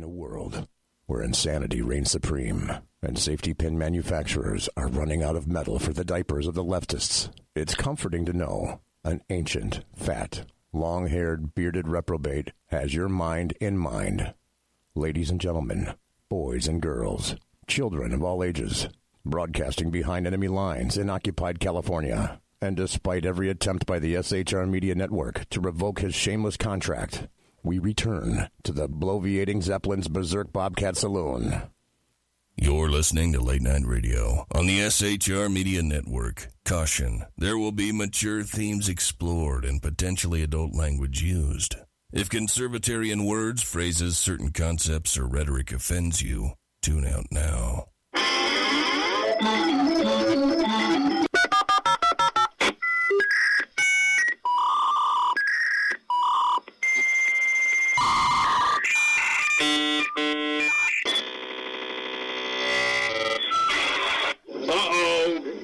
a world where insanity reigns supreme and safety pin manufacturers are running out of metal for the diapers of the leftists, it's comforting to know an ancient, fat, long-haired, bearded reprobate has your mind in mind. Ladies and gentlemen, boys and girls, children of all ages, broadcasting behind enemy lines in occupied California, and despite every attempt by the SHR Media Network to revoke his shameless contract, we return to the bloviating Zeppelin's Berserk Bobcat Saloon. You're listening to Late Night Radio on the SHR Media Network. Caution, there will be mature themes explored and potentially adult language used. If conservatarian words, phrases, certain concepts, or rhetoric offends you, tune out now.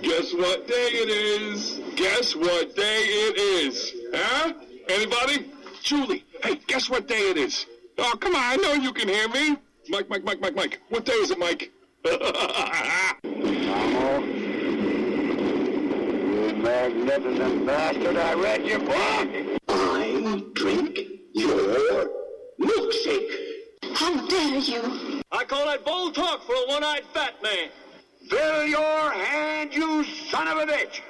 Guess what day it is? Guess what day it is? Huh? Anybody? Julie, hey, guess what day it is? Oh, come on, I know you can hear me. Mike. What day is it, Mike? Tomo, you magnificent bastard, I read your book. I drink your milkshake. How dare you? I call that bold talk for a one-eyed fat man. Fill your hand, you son of a bitch!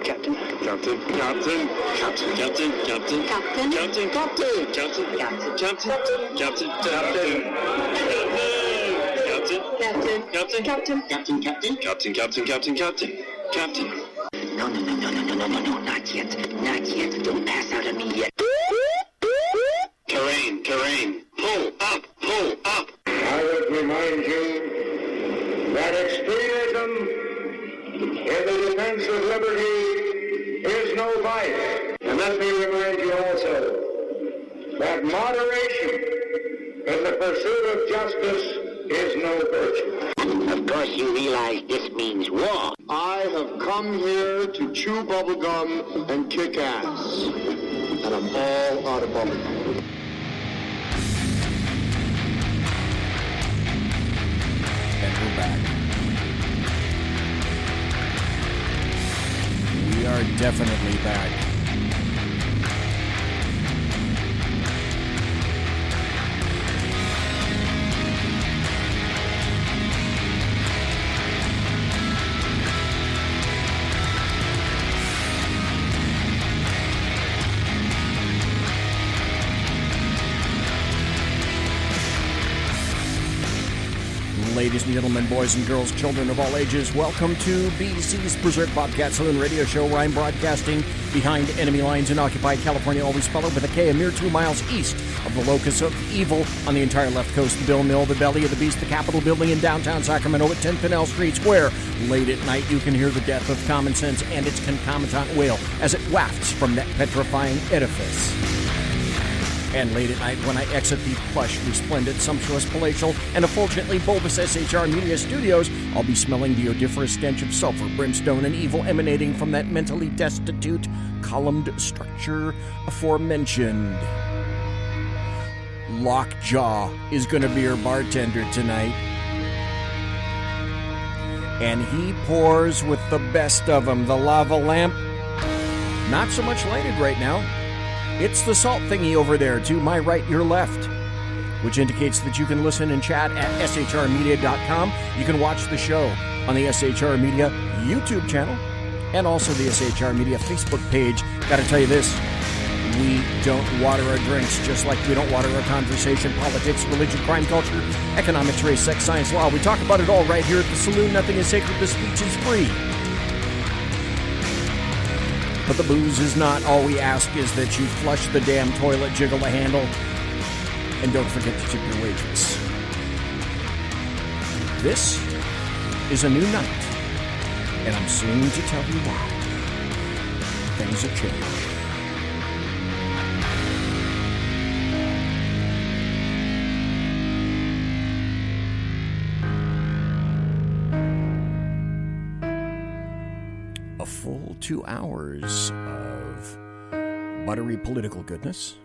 Captain. Captain. Captain. Captain. Captain. Captain. Captain. Captain. Captain. Captain. Captain. Captain. Captain. Captain. No, not yet. Don't pass out on me yet. Terrain. Pull up. I would remind you that extremism in the defense of liberty is no vice. And let me remind you also that moderation in the pursuit of justice is no virtue. Of course you realize this means war. I have come here to chew bubblegum and kick ass. And I'm all out of bubblegum. And we're back. We are definitely back. Ladies and gentlemen, boys and girls, children of all ages, welcome to BC's Berserk Bobcat Saloon radio show, where I'm broadcasting behind enemy lines in occupied California, always spelled with a K, a mere 2 miles east of the locus of evil on the entire left coast, the Bill Mill, the belly of the beast, the Capitol building in downtown Sacramento at 10th and L Streets, where late at night you can hear the death of common sense and its concomitant wail as it wafts from that petrifying edifice. And late at night, when I exit the plush, resplendent, sumptuous, palatial, and effulgently bulbous SHR Media Studios, I'll be smelling the odoriferous stench of sulfur, brimstone, and evil emanating from that mentally destitute, columned structure aforementioned. Lockjaw is going to be your bartender tonight. And he pours with the best of them. The lava lamp, not so much lighted right now. It's the salt thingy over there, to my right, your left, which indicates that you can listen and chat at shrmedia.com. You can watch the show on the SHR Media YouTube channel and also the SHR Media Facebook page. Gotta tell you this, we don't water our drinks just like we don't water our conversation, politics, religion, crime, culture, economics, race, sex, science, law. We talk about it all right here at the saloon. Nothing is sacred. The speech is free. But the booze is not. All we ask is that you flush the damn toilet, jiggle the handle, and don't forget to tip your waitress. This is a new night, and I'm soon to tell you why. Things have changed. A full 2 hours of buttery political goodness,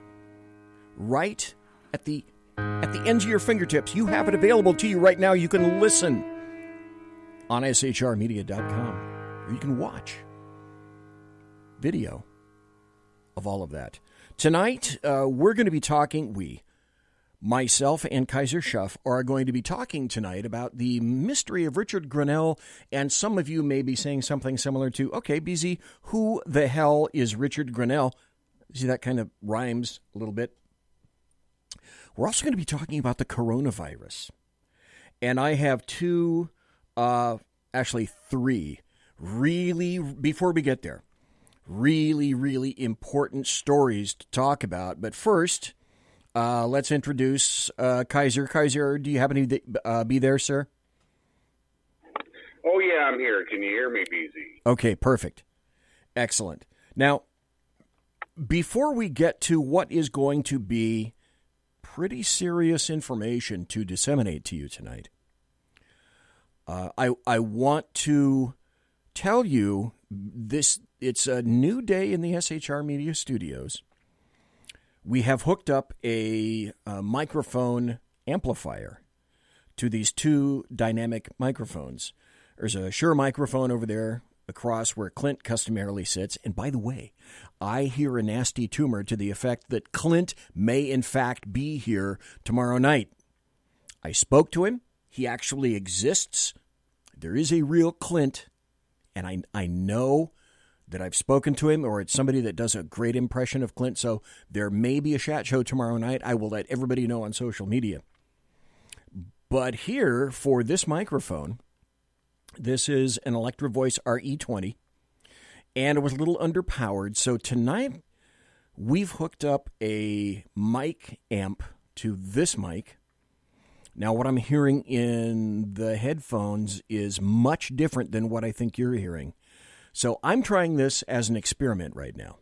right at the at the ends of your fingertips. You have it available to you right now. You can listen on shrmedia.com, or you can watch video of all of that. Tonight, we're going to be talking, myself and KAISER SHUFF are going to be talking tonight about the mystery of Richard Grenell, and some of you may be saying something similar to, okay, BZ, who the hell is Richard Grenell? See, that kind of rhymes a little bit. We're also going to be talking about the coronavirus, and I have three, really, before we get there, really, really important stories to talk about. But first, let's introduce KAISER. KAISER, do you happen to be there, sir? Oh, yeah, I'm here. Can you hear me, BZ? Okay, perfect. Excellent. Now, before we get to what is going to be pretty serious information to disseminate to you tonight, I want to tell you this. It's a new day in the SHR Media studios. We have hooked up a microphone amplifier to these two dynamic microphones. There's a Shure microphone over there across where Clint customarily sits. And by the way, I hear a nasty tumor to the effect that Clint may in fact be here tomorrow night. I spoke to him. He actually exists. There is a real Clint, and I know that I've spoken to him, or it's somebody that does a great impression of Clint, so there may be a chat show tomorrow night. I will let everybody know on social media. But here, for this microphone, this is an Electro Voice RE20, and it was a little underpowered, so tonight we've hooked up a mic amp to this mic. Now, what I'm hearing in the headphones is much different than what I think you're hearing. So I'm trying this as an experiment right now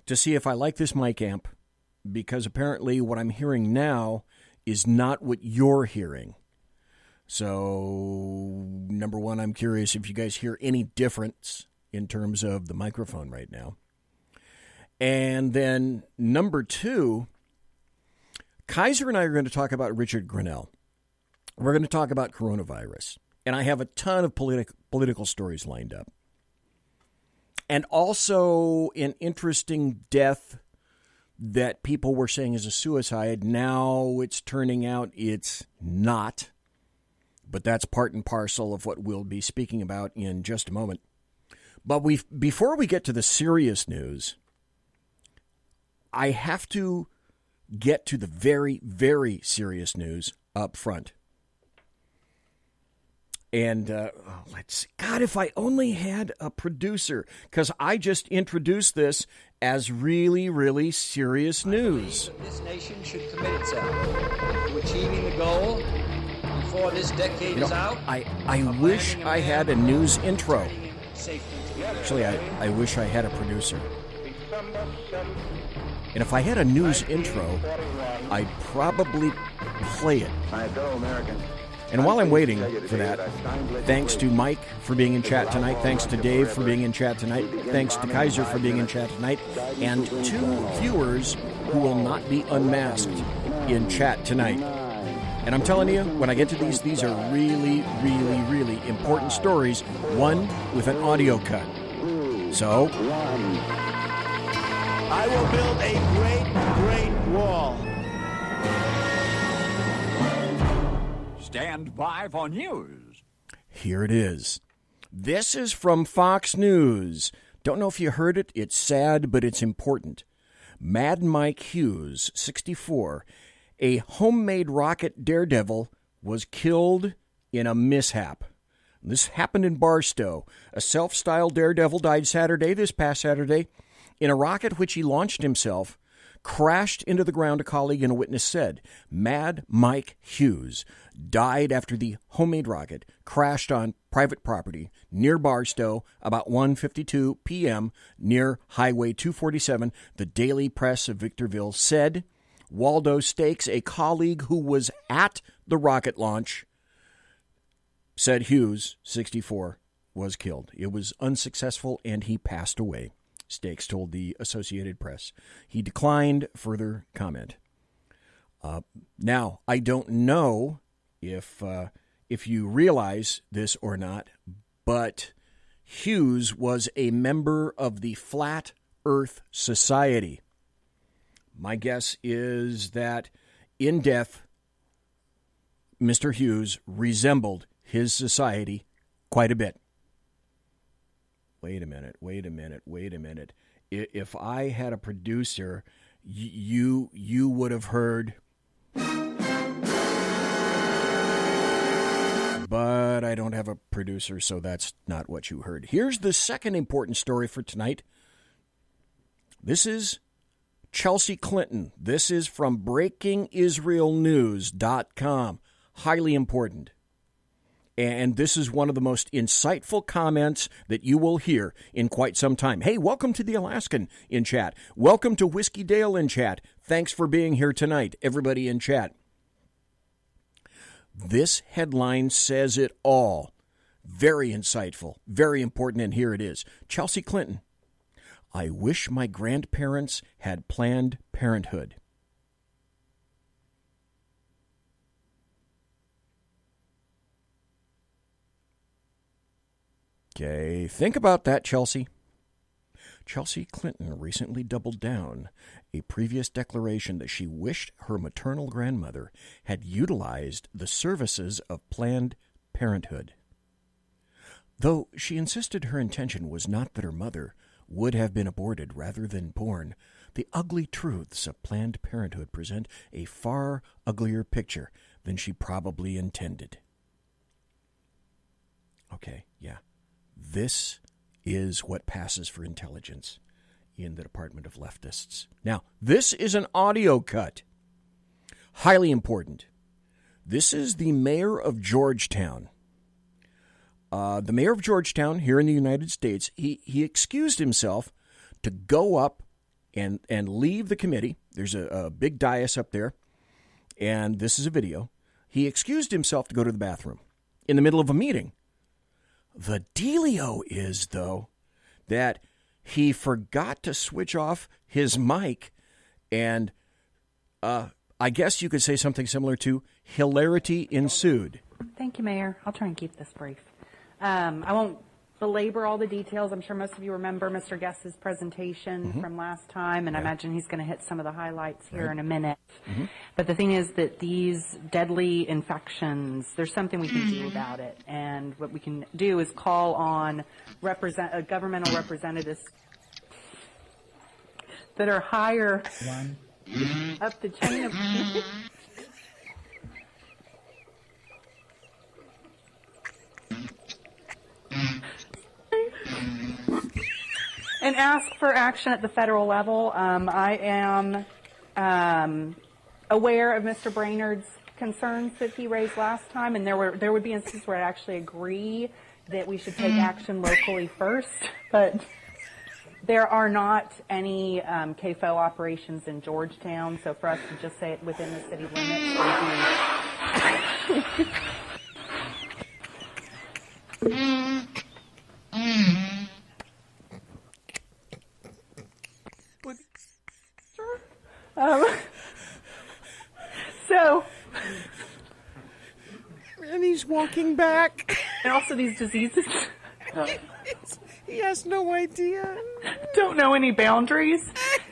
to see if I like this mic amp, because apparently what I'm hearing now is not what you're hearing. So, number one, I'm curious if you guys hear any difference in terms of the microphone right now. And then number two, KAISER and I are going to talk about Richard Grenell. We're going to talk about coronavirus. And I have a ton of political stories lined up. And also an interesting death that people were saying is a suicide. Now it's turning out it's not. But that's part and parcel of what we'll be speaking about in just a moment. But before we get to the serious news, I have to get to the very, very serious news up front. And let's see. God, if I only had a producer, because I just introduced this as really, really serious news. This nation should commit itself to achieving the goal before this decade is out. I wish I had a news intro. Actually, I wish I had a producer. And if I had a news intro, I'd probably play it. My fellow Americans. And while I'm waiting for that, thanks to Mike for being in chat tonight, thanks to Dave for being in chat tonight, thanks to KAISER for being in chat tonight, and two viewers who will not be unmasked in chat tonight. And I'm telling you, when I get to these are really, really, really important stories, one with an audio cut. So, I will build a great, great wall. Stand by for news. Here it is. This is from Fox News. Don't know if you heard it. It's sad, but it's important. Mad Mike Hughes, 64, a homemade rocket daredevil, was killed in a mishap. This happened in Barstow. A self-styled daredevil died this past Saturday, in a rocket which he launched himself, crashed into the ground, a colleague and a witness said. Mad Mike Hughes died after the homemade rocket crashed on private property near Barstow about 1:52 p.m. near Highway 247, the Daily Press of Victorville said. Waldo Stakes, a colleague who was at the rocket launch, said Hughes, 64, was killed. It was unsuccessful and he passed away, Stakes told the Associated Press. He declined further comment. Now, I don't know if you realize this or not, but Hughes was a member of the Flat Earth Society. My guess is that in death, Mr. Hughes resembled his society quite a bit. Wait a minute. If I had a producer, you would have heard... But I don't have a producer, so that's not what you heard. Here's the second important story for tonight. This is Chelsea Clinton. This is from BreakingIsraelNews.com. Highly important. And this is one of the most insightful comments that you will hear in quite some time. Hey, welcome to the Alaskan in chat. Welcome to Whiskey Dale in chat. Thanks for being here tonight, everybody in chat. This headline says it all. Very insightful, very important, and here it is. Chelsea Clinton. I wish my grandparents had Planned Parenthood. Okay, think about that, Chelsea. Chelsea Clinton recently doubled down a previous declaration that she wished her maternal grandmother had utilized the services of Planned Parenthood. Though she insisted her intention was not that her mother would have been aborted rather than born, the ugly truths of Planned Parenthood present a far uglier picture than she probably intended. Okay, yeah. This is what passes for intelligence in the Department of Leftists. Now, this is an audio cut. Highly important. This is the mayor of Georgetown. The mayor of Georgetown here in the United States, he excused himself to go up and leave the committee. There's a big dais up there, and this is a video. He excused himself to go to the bathroom in the middle of a meeting. The dealio is, though, that he forgot to switch off his mic, and I guess you could say something similar to hilarity ensued. Thank you, Mayor. I'll try and keep this brief. I won't belabor all the details. I'm sure most of you remember Mr. Guest's presentation from last time, and I imagine he's going to hit some of the highlights here in a minute. But the thing is that these deadly infections, there's something we can do about it. And what we can do is call on governmental representatives that are higher up the chain of... and ask for action at the federal level. I am aware of Mr. Brainerd's concerns that he raised last time, and there would be instances where I actually agree that we should take action locally first, but there are not any KFO operations in Georgetown, so for us to just say it within the city limits would be... So, and he's walking back. And also these diseases. He has no idea. Don't know any boundaries.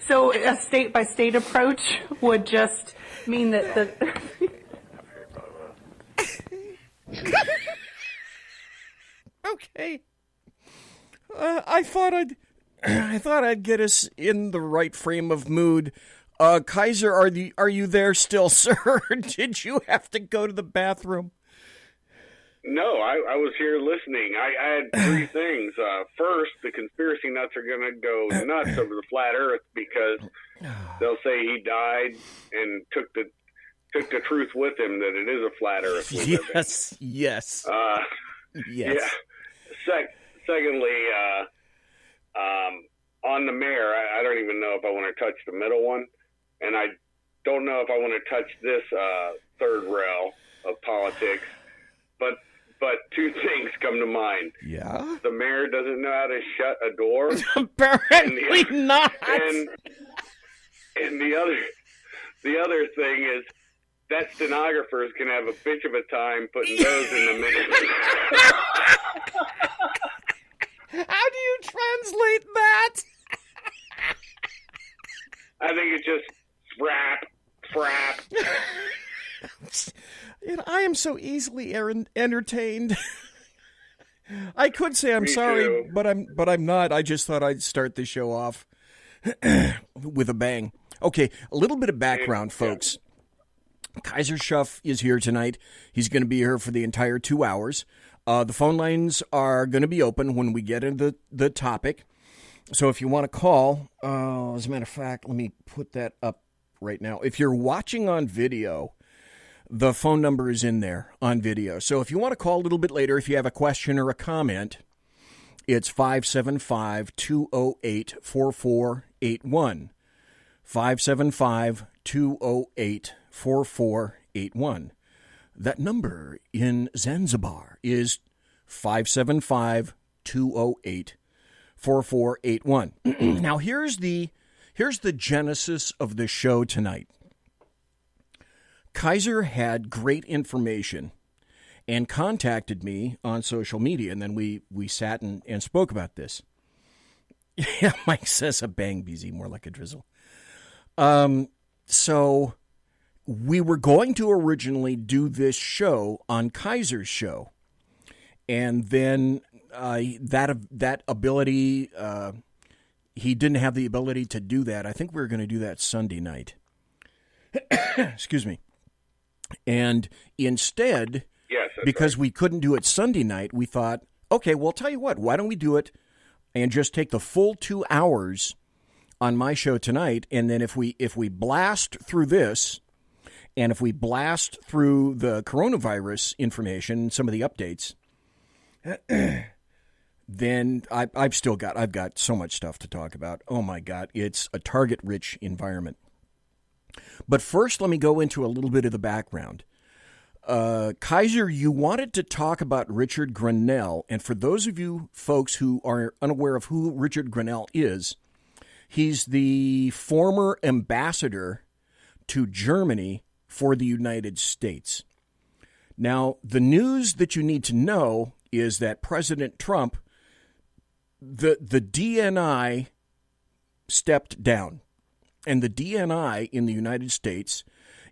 So a state-by-state approach would just mean that the... Okay. I thought I'd get us in the right frame of mood. Kaiser, are you there still, sir? Did you have to go to the bathroom? No, I was here listening. I had three things. First, the conspiracy nuts are going to go nuts over the flat Earth because they'll say he died and took the truth with him that it is a flat Earth. Yes. Yes. Yeah. Secondly, on the mayor, I don't even know if I want to touch the middle one, and I don't know if I want to touch this third rail of politics. But two things come to mind. Yeah? The mayor doesn't know how to shut a door. Apparently not. And the the other thing is that stenographer is going to have a bitch of a time putting those in the minutes. How do you translate that? I think it's just frap. I am so easily entertained. I could say I'm Me sorry, too. but I'm not. I just thought I'd start the show off with a bang. Okay, a little bit of background, folks. KAISER SHUFF is here tonight. He's going to be here for the entire 2 hours. The phone lines are going to be open when we get into the topic. So if you want to call, as a matter of fact, let me put that up right now. If you're watching on video, the phone number is in there on video. So if you want to call a little bit later, if you have a question or a comment, it's 575-208-4481. 575-208-4481. That number in Zanzibar is 575-208-4481. Now here's the genesis of the show tonight. KAISER had great information and contacted me on social media, and then we sat and spoke about this. Yeah, Mike says a bang, BZ, more like a drizzle. So we were going to originally do this show on KAISER's show, and then that ability, he didn't have the ability to do that. I think we were going to do that Sunday night. Excuse me. And instead, Yes, because we couldn't do it Sunday night, we thought, okay, well, tell you what, why don't we do it and just take the full 2 hours on my show tonight, and then if we blast through this, and if we blast through the coronavirus information, some of the updates, then I've got so much stuff to talk about. Oh my God, it's a target-rich environment. But first, let me go into a little bit of the background. KAISER, you wanted to talk about Richard Grenell, and for those of you folks who are unaware of who Richard Grenell is, he's the former ambassador to Germany for the United States. Now, the news that you need to know is that President Trump, the DNI stepped down. And the DNI in the United States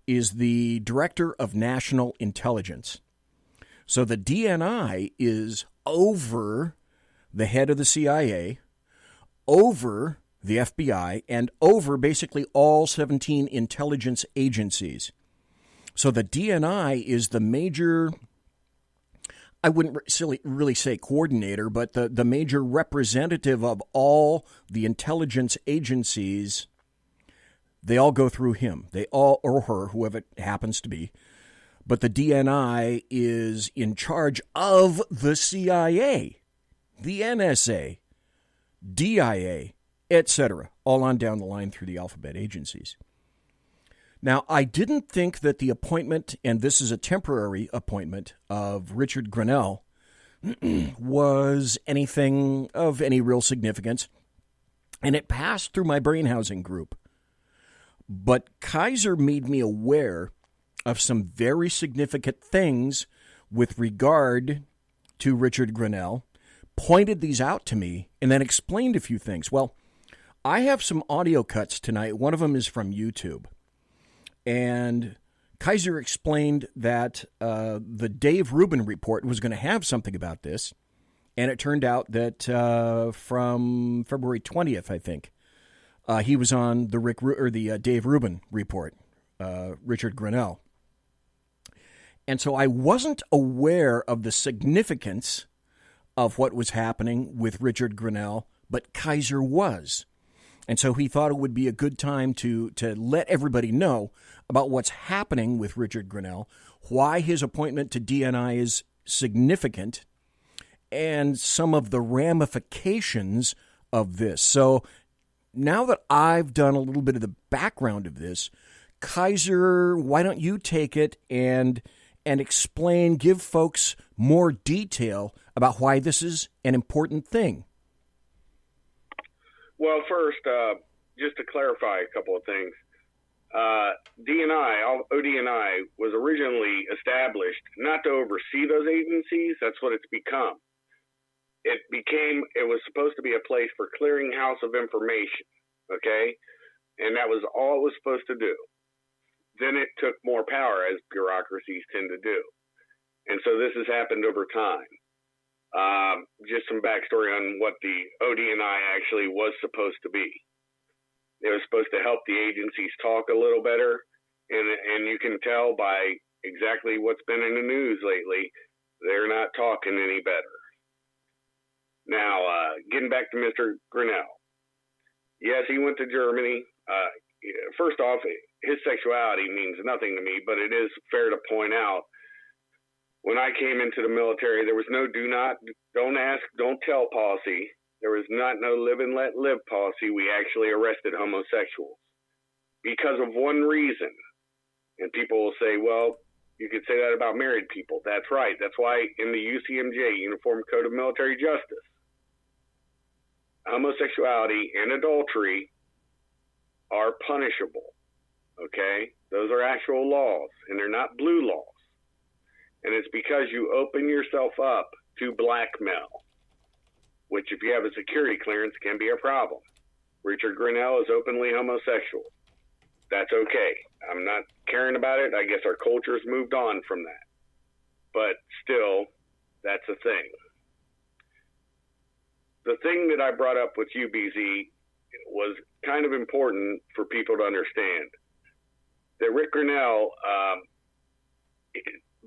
is the Director of National Intelligence. So the DNI is over the head of the CIA, over the FBI, and over basically all 17 intelligence agencies. So the DNI is the major, I wouldn't really say coordinator, but the major representative of all the intelligence agencies. They all go through him. They all, or her, whoever it happens to be. But the DNI is in charge of the CIA, the NSA, DIA, etc., all on down the line through the alphabet agencies. Now, I didn't think that the appointment, and this is a temporary appointment, of Richard Grenell was anything of any real significance, and it passed through my brain housing group. But KAISER made me aware of some very significant things with regard to Richard Grenell, pointed these out to me, and then explained a few things. Well, I have some audio cuts tonight. One of them is from YouTube. And KAISER explained that the Dave Rubin report was going to have something about this. And it turned out that from February 20th, I think, he was on the Dave Rubin report, Richard Grenell. And so I wasn't aware of the significance of what was happening with Richard Grenell, but KAISER was. And so he thought it would be a good time to let everybody know about what's happening with Richard Grenell, why his appointment to DNI is significant, and some of the ramifications of this. So now that I've done a little bit of the background of this, KAISER, why don't you take it and explain, give folks more detail about why this is an important thing? Well, first, just to clarify a couple of things. ODNI was originally established not to oversee those agencies. That's what it's become. It was supposed to be a place for clearinghouse of information, okay? And that was all it was supposed to do. Then it took more power, as bureaucracies tend to do. And so this has happened over time. Just some backstory on what the ODNI actually was supposed to be. It was supposed to help the agencies talk a little better, and you can tell by exactly what's been in the news lately, they're not talking any better. Now, getting back to Mr. Grenell. Yes, he went to Germany. First off, his sexuality means nothing to me, but it is fair to point out, when I came into the military, there was no don't ask, don't tell policy. There was not no live and let live policy. We actually arrested homosexuals because of one reason. And people will say, well, you could say that about married people. That's right. That's why in the UCMJ, Uniform Code of Military Justice, homosexuality and adultery are punishable. Okay? Those are actual laws, and they're not blue laws. And it's because you open yourself up to blackmail, which if you have a security clearance can be a problem. Richard Grenell is openly homosexual. That's okay. I'm not caring about it. I guess our culture's moved on from that. But still, that's a thing. The thing that I brought up with you, BZ, was kind of important for people to understand. That Rick Grenell,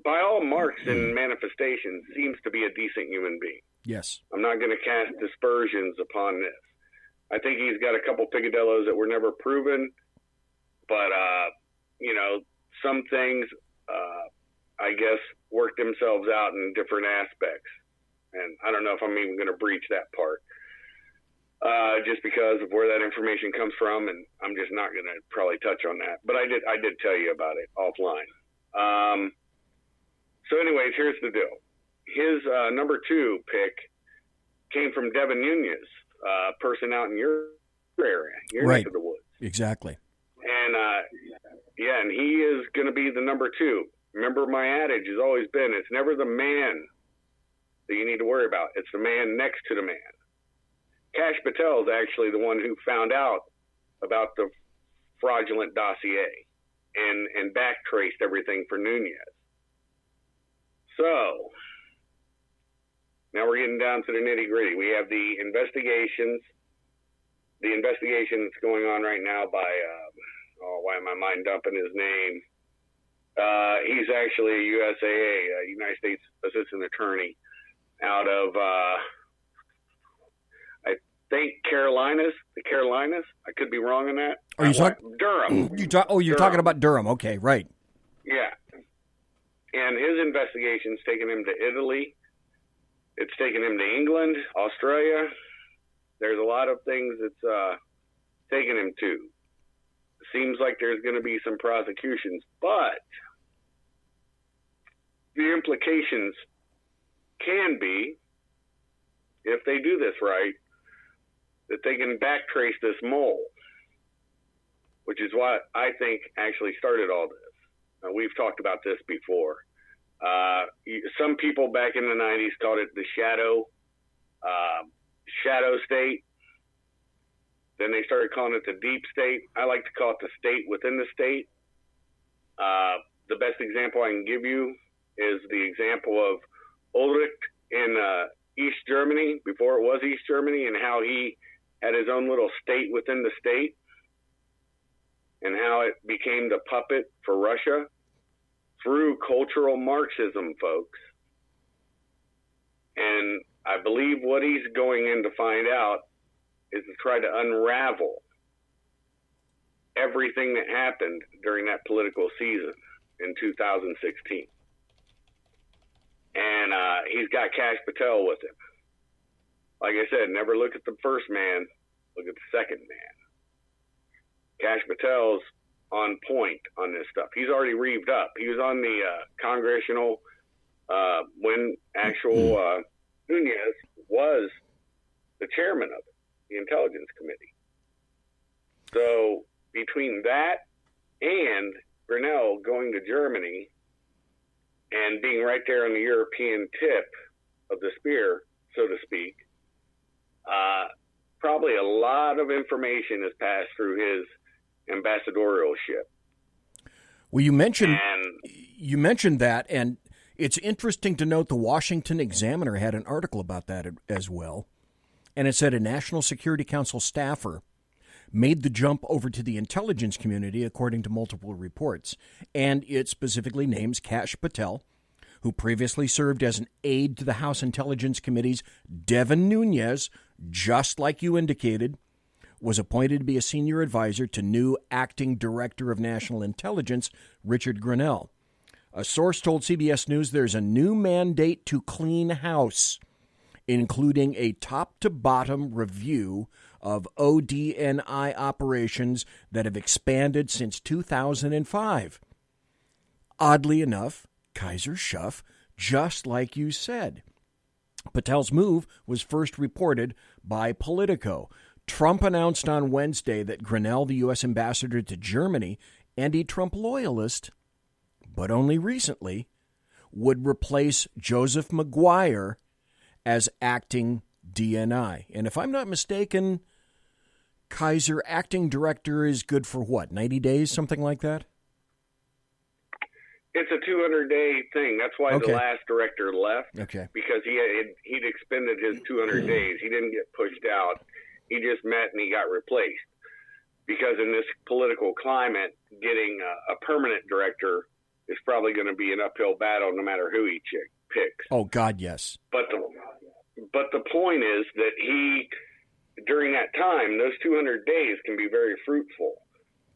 by all marks and manifestations, seems to be a decent human being. Yes. I'm not going to cast dispersions upon this. I think he's got a couple picadillos that were never proven, but, some things, I guess, work themselves out in different aspects. And I don't know if I'm even going to breach that part, just because of where that information comes from, and I'm just not going to probably touch on that. But I did tell you about it offline. So anyways, here's the deal. His number 2 pick came from Devin Nunez, a person out in your area, your neck of the woods. Exactly. And, and he is going to be the number 2. Remember, my adage has always been, it's never the man that you need to worry about. It's the man next to the man. Kash Patel is actually the one who found out about the fraudulent dossier and backtraced everything for Nunez. So, now we're getting down to the nitty-gritty. We have the investigation that's going on right now by, why am I mind dumping his name? He's actually a USAA, United States Assistant Attorney, out of, I think, the Carolinas. I could be wrong on that. Are you talking Durham? You're talking about Durham. Okay, right. Yeah. And his investigation's taken him to Italy. It's taken him to England, Australia. There's a lot of things it's taken him to. Seems like there's going to be some prosecutions, but the implications can be, if they do this right, that they can backtrace this mole, which is what I think actually started all this. Now, we've talked about this before. Some people back in the 90s called it the shadow state. Then they started calling it the deep state. I like to call it the state within the state. The best example I can give you is the example of Ulrich in East Germany, before it was East Germany, and how he had his own little state within the state, and how it became the puppet for Russia through cultural Marxism, folks. And I believe what he's going in to find out is to try to unravel everything that happened during that political season in 2016. And he's got Kash Patel with him. Like I said, never look at the first man, look at the second man. Kash Patel's on point on this stuff. He's already reeved up. He was on the congressional, when actual Nunez was the chairman of it, the Intelligence Committee. So between that and Grenell going to Germany and being right there on the European tip of the spear, so to speak, probably a lot of information has passed through his ambassadorialship. Well, you mentioned that, and it's interesting to note the Washington Examiner had an article about that as well, and it said a National Security Council staffer made the jump over to the intelligence community, according to multiple reports, and it specifically names Kash Patel, who previously served as an aide to the House Intelligence Committee's Devin Nunes, just like you indicated, was appointed to be a senior advisor to new acting director of national intelligence, Richard Grenell. A source told CBS News there's a new mandate to clean house, including a top-to-bottom review of ODNI operations that have expanded since 2005. Oddly enough, KAISER SHUFF, just like you said. Patel's move was first reported by Politico. Trump announced on Wednesday that Grenell, the U.S. ambassador to Germany and a Trump loyalist, but only recently, would replace Joseph Maguire as acting DNI. And if I'm not mistaken, KAISER acting director is good for what, 90 days, something like that? It's a 200-day thing. That's why the last director left. Okay. Because he'd expended his 200 days. He didn't get pushed out. He just met and he got replaced. Because in this political climate, getting a permanent director is probably going to be an uphill battle no matter who he picks. Oh, God, yes. But the point is that he, during that time, those 200 days can be very fruitful.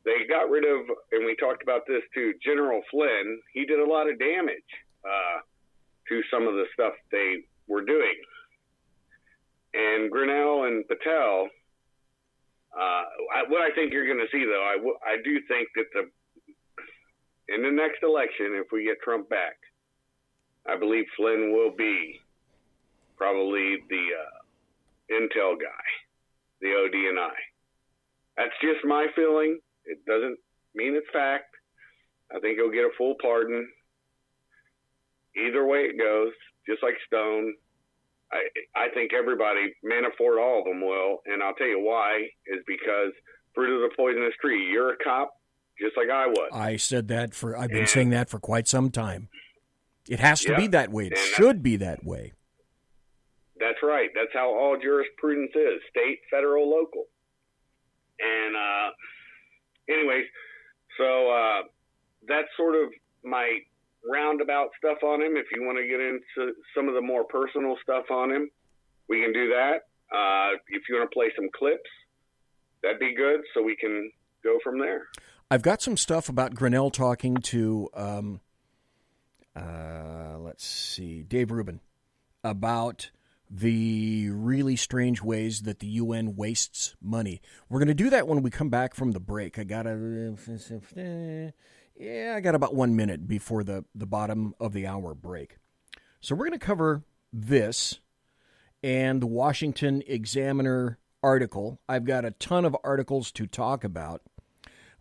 They got rid of, and we talked about this too, General Flynn. He did a lot of damage to some of the stuff they were doing. And Grenell and Patel, what I think you're going to see, though, I do think that in the next election, if we get Trump back, I believe Flynn will be probably the intel guy, the ODNI. That's just my feeling. It doesn't mean it's fact. I think he'll get a full pardon. Either way it goes, just like Stone. I think everybody, Manafort, all of them will, and I'll tell you why, is because fruit of the poisonous tree. You're a cop, just like I was. I said that I've been saying that for quite some time. It has to be that way. It should be that way. That's right. That's how all jurisprudence is, state, federal, local. And anyways, so that's sort of my roundabout stuff on him. If you want to get into some of the more personal stuff on him, we can do that. If you want to play some clips, that'd be good, so we can go from there. I've got some stuff about Grenell talking to, Dave Rubin about the really strange ways that the UN wastes money. We're going to do that when we come back from the break. I got about 1 minute before the bottom of the hour break. So we're going to cover this and the Washington Examiner article. I've got a ton of articles to talk about.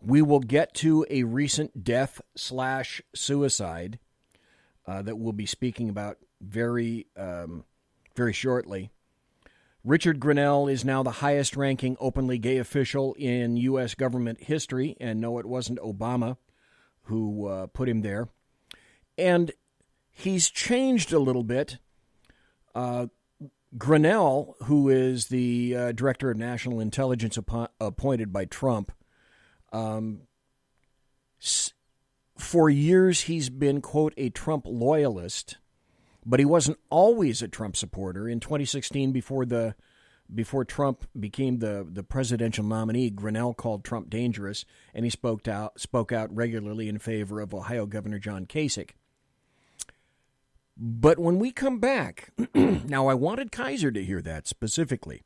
We will get to a recent death/suicide that we'll be speaking about very shortly. Richard Grenell is now the highest-ranking openly gay official in U.S. government history, and no, it wasn't Obama who put him there. And he's changed a little bit. Grenell, who is the director of national intelligence appointed by Trump, for years he's been, quote, a Trump loyalist, but he wasn't always a Trump supporter. In 2016, before Trump became the presidential nominee, Grenell called Trump dangerous, and he spoke out regularly in favor of Ohio Governor John Kasich. But when we come back, now I wanted KAISER to hear that specifically.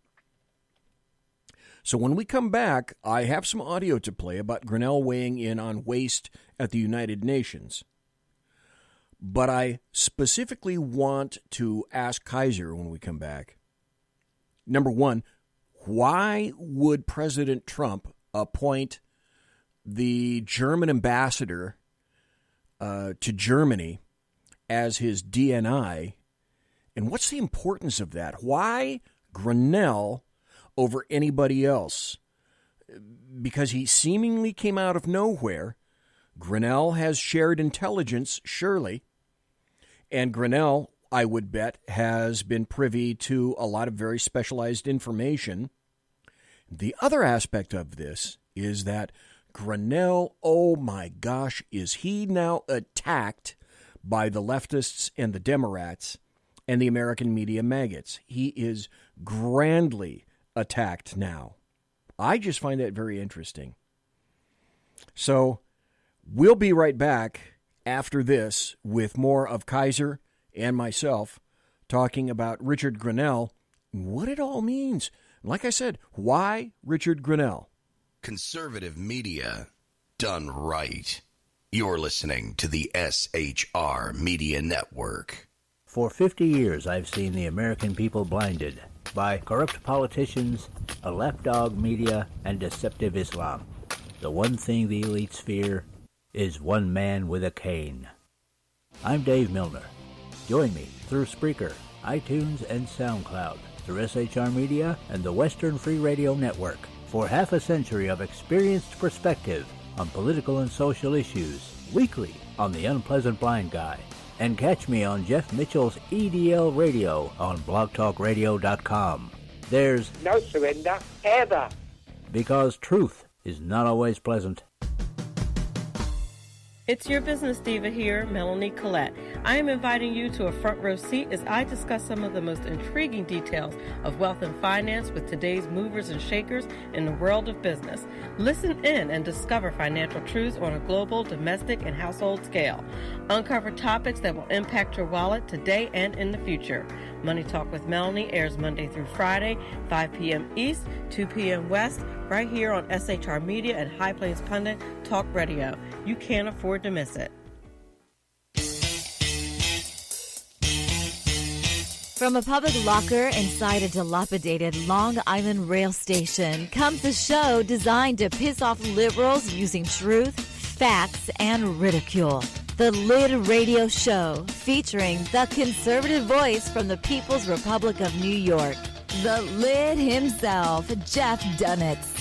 So when we come back, I have some audio to play about Grenell weighing in on waste at the United Nations. But I specifically want to ask KAISER when we come back, number one, why would President Trump appoint the German ambassador to Germany as his DNI. And what's the importance of that? Why Grenell over anybody else? Because he seemingly came out of nowhere. Grenell has shared intelligence, surely. And Grenell, I would bet, has been privy to a lot of very specialized information. The other aspect of this is that Grenell, oh my gosh, is he now attacked by the leftists and the Democrats and the American media maggots? He is grandly attacked now. I just find that very interesting. So we'll be right back after this with more of Kaiser and myself talking about Richard Grenell and what it all means. Like I said, why Richard Grenell? Conservative media done right. You're listening to the SHR Media Network. For 50 years, I've seen the American people blinded by corrupt politicians, a lapdog media, and deceptive Islam. The one thing the elites fear is one man with a cane. I'm Dave Milner. Join me through Spreaker, iTunes, and SoundCloud, through SHR Media and the Western Free Radio Network, for half a century of experienced perspective on political and social issues, weekly on The Unpleasant Blind Guy. And catch me on Jeff Mitchell's EDL Radio on blogtalkradio.com. There's no surrender, ever. Because truth is not always pleasant. It's your business diva here, Melanie Collette. I am inviting you to a front row seat as I discuss some of the most intriguing details of wealth and finance with today's movers and shakers in the world of business. Listen in and discover financial truths on a global, domestic, and household scale. Uncover topics that will impact your wallet today and in the future. Money Talk with Melanie airs Monday through Friday, 5 p.m. East, 2 p.m. West, right here on SHR Media and High Plains Pundit Talk Radio. You can't afford to miss it. From a public locker inside a dilapidated Long Island rail station comes a show designed to piss off liberals using truth, facts, and ridicule. The Lid Radio Show, featuring the conservative voice from the People's Republic of New York, the Lid himself, Jeff Dunitz.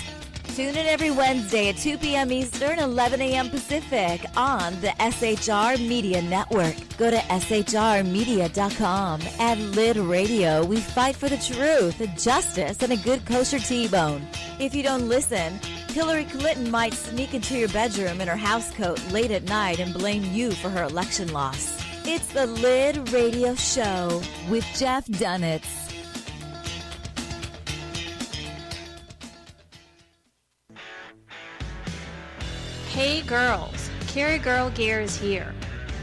Tune in every Wednesday at 2 p.m. Eastern, 11 a.m. Pacific on the SHR Media Network. Go to shrmedia.com. At Lid Radio, we fight for the truth, justice, and a good kosher T-bone. If you don't listen, Hillary Clinton might sneak into your bedroom in her housecoat late at night and blame you for her election loss. It's the Lid Radio Show with Jeff Dunitz. Hey girls, Carry Girl Gear is here.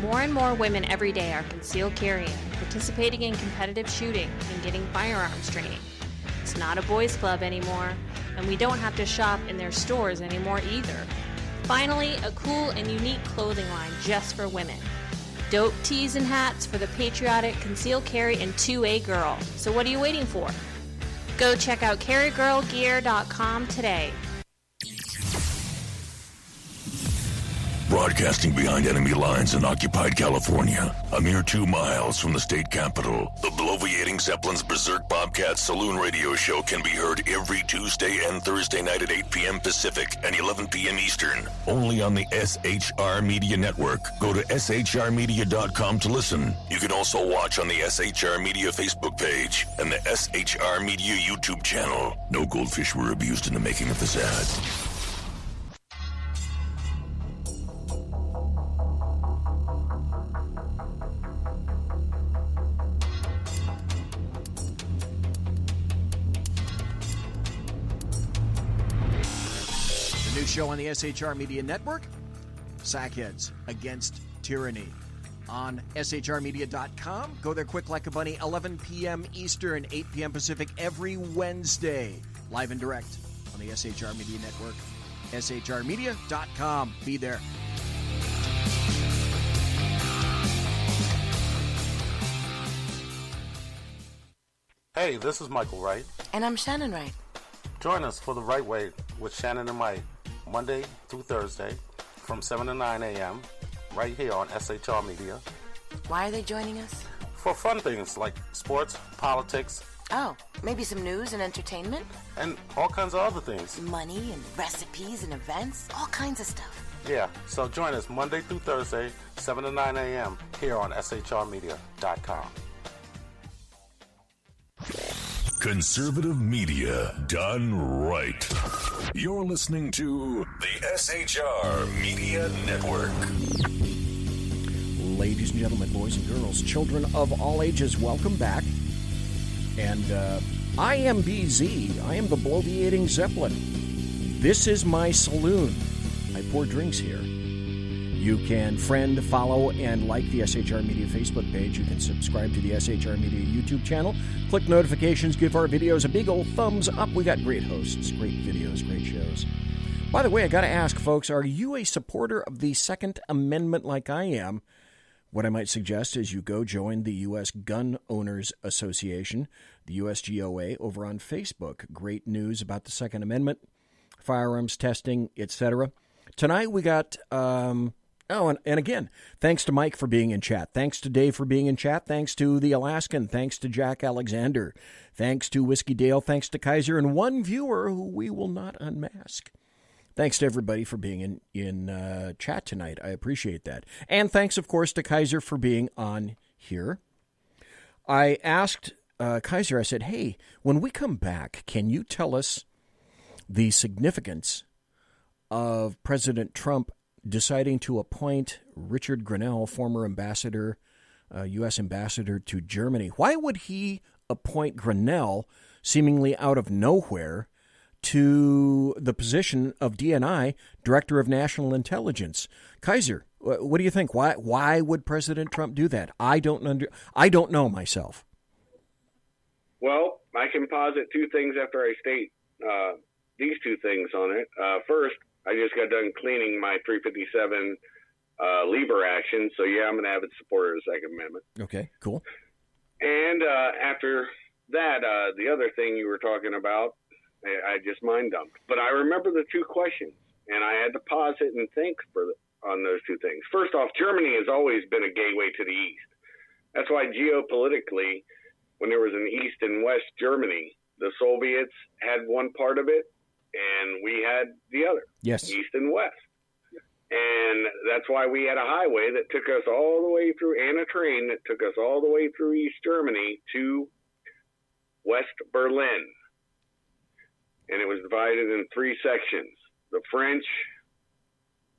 More and more women every day are concealed carrying, participating in competitive shooting, and getting firearms training. It's not a boys' club anymore, and we don't have to shop in their stores anymore either. Finally, a cool and unique clothing line just for women. Dope tees and hats for the patriotic concealed carry and 2A girl. So what are you waiting for? Go check out carrygirlgear.com today. Broadcasting behind enemy lines in occupied California, a mere 2 miles from the state capital, the bloviating Zeppelin's Berserk Bobcat Saloon radio show can be heard every Tuesday and Thursday night at 8 p.m. Pacific and 11 p.m. Eastern, only on the SHR Media Network. Go to shrmedia.com to listen. You can also watch on the SHR Media Facebook page and the SHR Media YouTube channel. No goldfish were abused in the making of this ad. New show on the SHR Media Network, Sackheads Against Tyranny. On shrmedia.com. Go there quick like a bunny, 11 p.m. Eastern, 8 p.m. Pacific, every Wednesday. Live and direct on the SHR Media Network. shrmedia.com. Be there. Hey, this is Michael Wright. And I'm Shannon Wright. Join us for The Right Way with Shannon and Mike, Monday through Thursday from 7 to 9 a.m. right here on SHR Media. Why are they joining us? For fun things like sports, politics. Oh, maybe some news and entertainment? And all kinds of other things. Money and recipes and events, all kinds of stuff. Yeah, so join us Monday through Thursday, 7 to 9 a.m. here on SHRmedia.com. Conservative media done right. You're listening to the SHR Media Network. Ladies and gentlemen, boys and girls, children of all ages, welcome back. And I am BZ. I am the bloviating Zeppelin. This is my saloon. I pour drinks here. You can friend, follow, and like the SHR Media Facebook page. You can subscribe to the SHR Media YouTube channel. Click notifications. Give our videos a big old thumbs up. We got great hosts, great videos, great shows. By the way, I got to ask, folks, are you a supporter of the Second Amendment like I am? What I might suggest is you go join the U.S. Gun Owners Association, the USGOA, over on Facebook. Great news about the Second Amendment, firearms testing, etc. Tonight we got... and again, thanks to Mike for being in chat. Thanks to Dave for being in chat. Thanks to the Alaskan. Thanks to Jack Alexander. Thanks to Whiskey Dale. Thanks to Kaiser. And one viewer who we will not unmask. Thanks to everybody for being in chat tonight. I appreciate that. And thanks, of course, to Kaiser for being on here. I asked Kaiser, I said, hey, when we come back, can you tell us the significance of President Trump deciding to appoint Richard Grenell, former ambassador, U.S. ambassador to Germany? Why would he appoint Grenell, seemingly out of nowhere, to the position of DNI, Director of National Intelligence? Kaiser, what do you think? Why would President Trump do that? I don't know myself. Well, I can posit two things after I state these two things on it. First, I just got done cleaning my 357 Lieber action, so yeah, I'm an avid supporter of the Second Amendment. Okay, cool. And after that, the other thing you were talking about, I just mind dumped. But I remember the two questions, and I had to pause it and think on those two things. First off, Germany has always been a gateway to the East. That's why geopolitically, when there was an East and West Germany, the Soviets had one part of it, and we had the other. Yes. East and West. And that's why we had a highway that took us all the way through, and a train that took us all the way through East Germany to West Berlin. And it was divided in three sections: the French,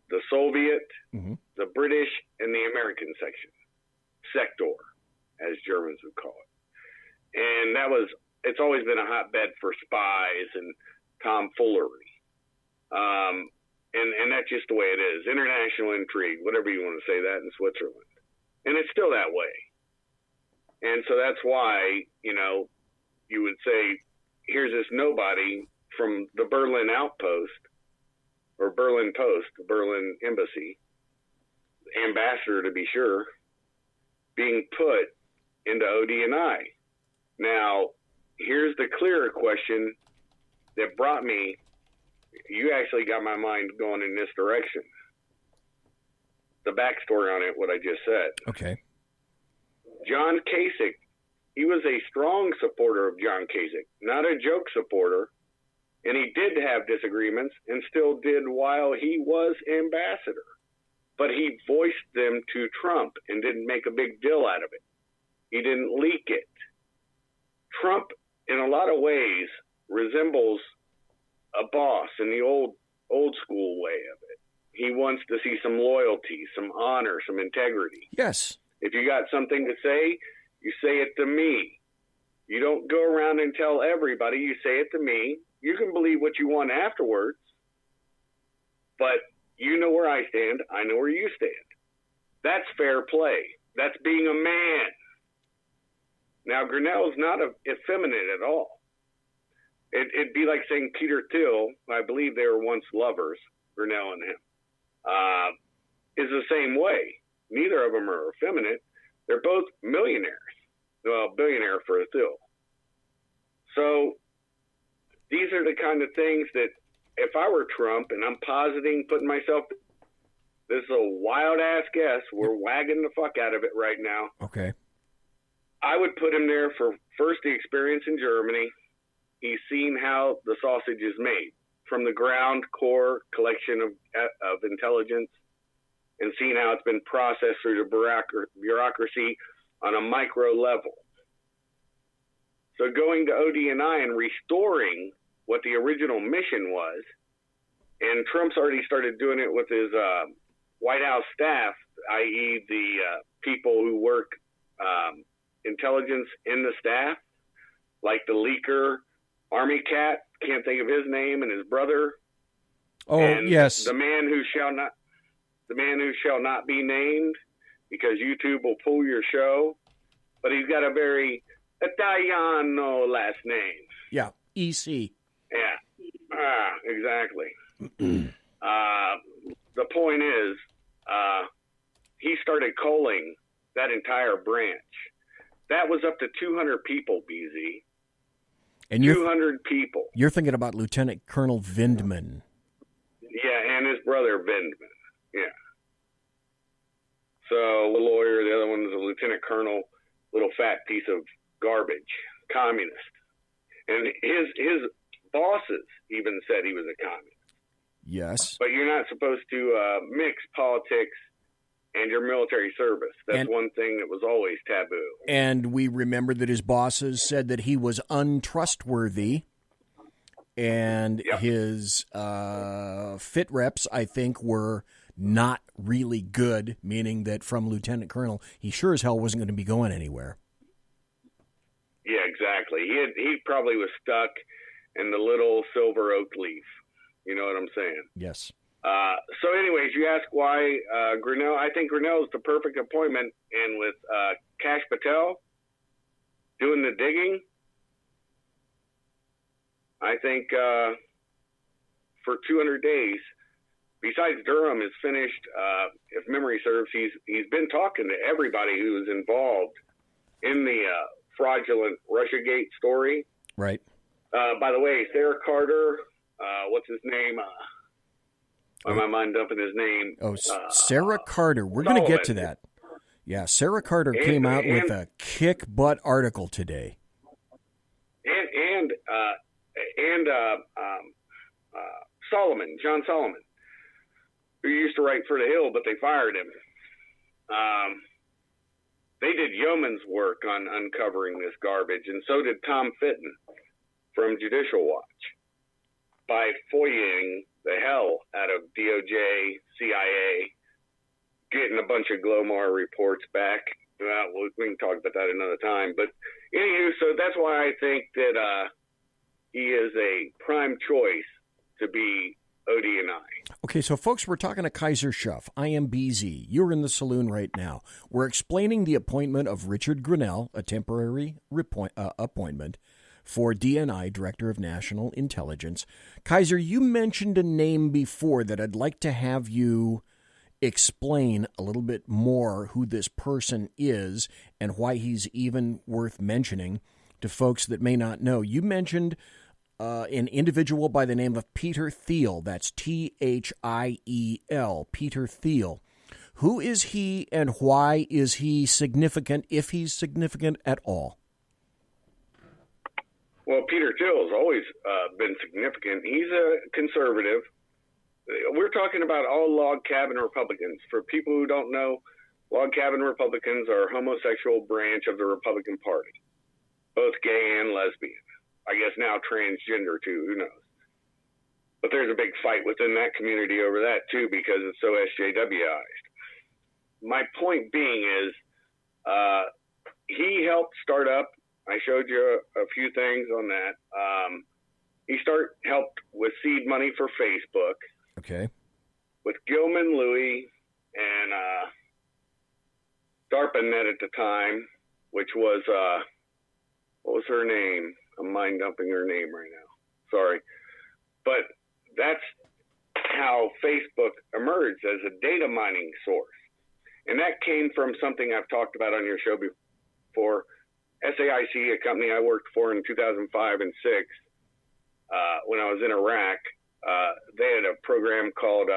the Soviet, the British, and the American section. Sector, as Germans would call it. And it's always been a hotbed for spies and tomfoolery. And that's just the way it is. International intrigue, whatever you want to say that in Switzerland. And it's still that way. And so that's why, you would say, here's this nobody from the Berlin outpost, or Berlin Post, the Berlin Embassy, ambassador to be sure, being put into ODNI. Now, here's the clearer question that brought me, you actually got my mind going in this direction. The backstory on it, what I just said. Okay. John Kasich, he was a strong supporter of John Kasich, not a joke supporter, and he did have disagreements and still did while he was ambassador. But he voiced them to Trump and didn't make a big deal out of it. He didn't leak it. Trump, in a lot of ways, resembles a boss in the old school way of it. He wants to see some loyalty, some honor, some integrity. Yes. If you got something to say, you say it to me. You don't go around and tell everybody. You say it to me. You can believe what you want afterwards, but you know where I stand. I know where you stand. That's fair play. That's being a man. Now, Grenell's not effeminate at all. It'd be like saying Peter Thiel, I believe they were once lovers, Grenell and him, is the same way. Neither of them are effeminate. They're both millionaires. Well, billionaire for a Thiel. So these are the kind of things that if I were Trump, and I'm putting myself, this is a wild-ass guess, we're wagging the fuck out of it right now. Okay. I would put him there for, first, the experience in Germany. He's seen how the sausage is made from the ground core collection of intelligence, and seen how it's been processed through the bureaucracy on a micro level. So going to ODNI and restoring what the original mission was, and Trump's already started doing it with his White House staff, i.e. the people who work intelligence in the staff, like the leaker, Army Cat, can't think of his name, and his brother. Oh, and yes. The man who shall not be named, because YouTube will pull your show, but he's got a very Italiano last name. Yeah, EC. Yeah, exactly. The point is, he started culling that entire branch. That was up to 200 people, BZ. And 200 people. You're thinking about Lieutenant Colonel Vindman. Yeah, and his brother Vindman. Yeah. So the lawyer, the other one is a lieutenant colonel, little fat piece of garbage, communist. And his bosses even said he was a communist. Yes. But you're not supposed to mix politics and your military service. That's one thing that was always taboo. And we remember that his bosses said that he was untrustworthy, and his fit reps, I think, were not really good, meaning that from Lieutenant Colonel, he sure as hell wasn't going to be going anywhere. Yeah, exactly. He probably was stuck in the little silver oak leaf. You know what I'm saying? Yes. So anyways, you ask why Grenell. I think Grenell is the perfect appointment. And with Kash Patel doing the digging, I think for 200 days, besides Durham is finished, if memory serves, he's been talking to everybody who was involved in the fraudulent Russiagate story. Right. By the way, Sarah Carter, what's his name? Why am I mind dumping his name? Oh, Sarah Carter. We're going to get to that. Yeah, Sarah Carter came out with a kick-butt article today. And Solomon, John Solomon, who used to write for The Hill, but they fired him. They did yeoman's work on uncovering this garbage, and so did Tom Fitton from Judicial Watch by FOIAing the hell out of DOJ, CIA, getting a bunch of Glomar reports back. Well, we can talk about that another time. But anywho, so that's why I think that he is a prime choice to be ODNI. Okay, so folks, we're talking to KAISER SHUFF. I am BZ. You're in the saloon right now. We're explaining the appointment of Richard Grenell, a temporary appointment for DNI, Director of National Intelligence. KAISER, you mentioned a name before that I'd like to have you explain a little bit more who this person is and why he's even worth mentioning to folks that may not know. You mentioned an individual by the name of Peter Thiel. That's Thiel, Peter Thiel. Who is he and why is he significant, if he's significant at all? Well, Peter Thiel has always been significant. He's a conservative. We're talking about all log cabin Republicans. For people who don't know, log cabin Republicans are a homosexual branch of the Republican Party, both gay and lesbian. I guess now transgender too, who knows. But there's a big fight within that community over that too because it's so SJWized. My point being is he helped start up, I showed you a few things on that. He helped with seed money for Facebook. Okay. With Gilman Louie and DARPANet at the time, which was, what was her name? I'm mind dumping her name right now. Sorry. But that's how Facebook emerged as a data mining source. And that came from something I've talked about on your show before. SAIC, a company I worked for in 2005 and 6, when I was in Iraq, they had a program called